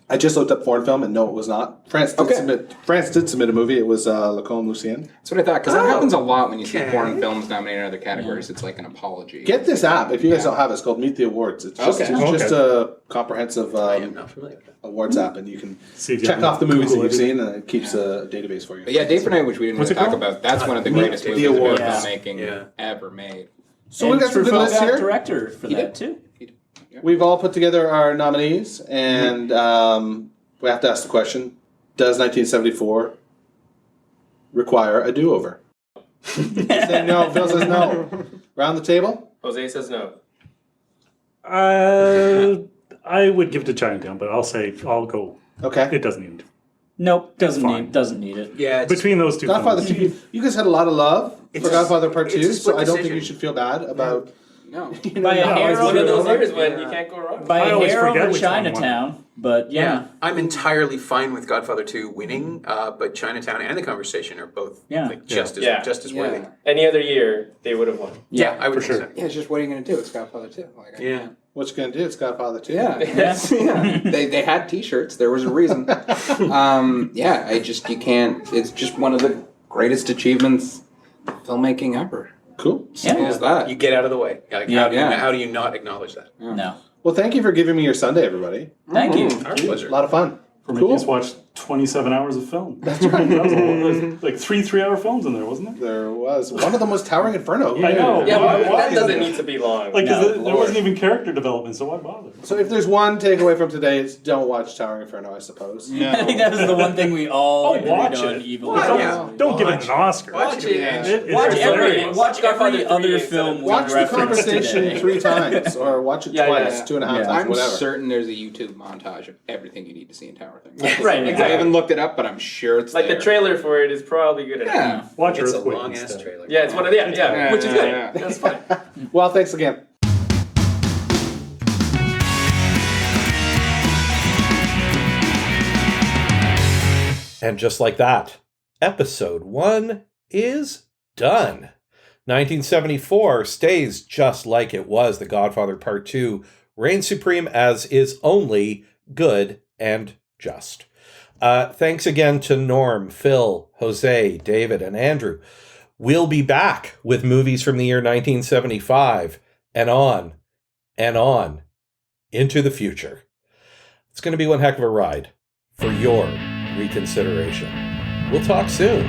I just looked up foreign film and no, it was not. France did submit a movie. It was Le Con Lucien. That's what I thought, because that happens a lot when you see okay. foreign films nominated in other categories. It's like an apology. Get this app. If you guys don't have it, it's called Meet the Awards. It's just, it's just a comprehensive I am not familiar with that. awards app, and you can See if you check can off the movies that Google you've it. seen, and it keeps a database for you. But yeah, Day for Night, which we didn't What's really it talk called? about, that's one of the greatest The movies of Awards. filmmaking ever made. So we got some good Truffaut lists got here. director for that too. We've all put together our nominees, and we have to ask the question: does 1974 require a do-over? Say no. Phil says no. Round the table. Jose says no. I would give it to Chinatown, but I'll go. Okay. It doesn't need it. Nope, doesn't need it. Yeah, Between those two Godfather films. 2. You guys had a lot of love for Godfather Part 2, it's a split so I don't think decision. you should feel bad about. No. By a hair It's one over of those years the when you can't go wrong. by I a always hair forget over which one won. Chinatown, but yeah. I'm entirely fine with Godfather 2 winning, but Chinatown and The Conversation are both just as worthy. Any other year, they would have won. Yeah, I would For think sure. so. Yeah, it's just what are you going to do? It's Godfather 2. Like, Yeah. What you gonna do? It's Godfather 2. Yeah. Yeah. They had T-shirts. There was a reason. Yeah, you can't. It's just one of the greatest achievements filmmaking ever. Cool. Simple as that. You get out of the way. Like, how do you not acknowledge that? No. Well, thank you for giving me your Sunday, everybody. Thank you. Our pleasure. A lot of fun. For me, just watched 27 hours of film. That's right. That was there's like 3 3-hour films in there, wasn't there? There was. One of them was Towering Inferno. I know. Yeah, Why- but why that is doesn't it? need to be long. Like, 'cause No, there wasn't even character development, so why bother? So if there's one takeaway from today, it's don't watch Towering Inferno, I suppose. I think that was the one thing we all agreed watch on. it. Evil. Don't give it an Oscar. Watch it. It's Watch hilarious. every other film. we Watch the referenced conversation today. 3 times, or watch it twice, 2.5 times, I'm whatever. certain there's a YouTube montage of everything you need to see in Tower Thing. Right, I exactly. haven't looked it up, but I'm sure it's Like there. the trailer for it is probably good enough. Yeah. Watch It's a Earthquake long ass instead. trailer. Yeah, it's one of which is good. Yeah. That's fine. Well, thanks again. And just like that, episode 1 is done. 1974 stays just like it was. The Godfather Part 2 reigns supreme as is only good and just. Thanks again to Norm, Phil, Jose, David, and Andrew. We'll be back with movies from the year 1975 and on into the future. It's going to be one heck of a ride for your reconsideration. We'll talk soon.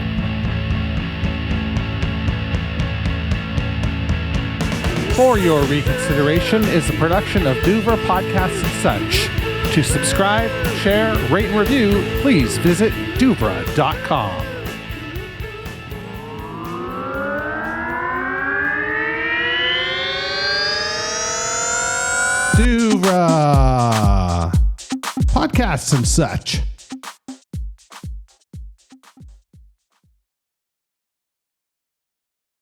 For Your Reconsideration is a production of Douvre Podcasts and Such. To subscribe, share, rate, and review, please visit douvre.com. Douvre Podcasts and Such.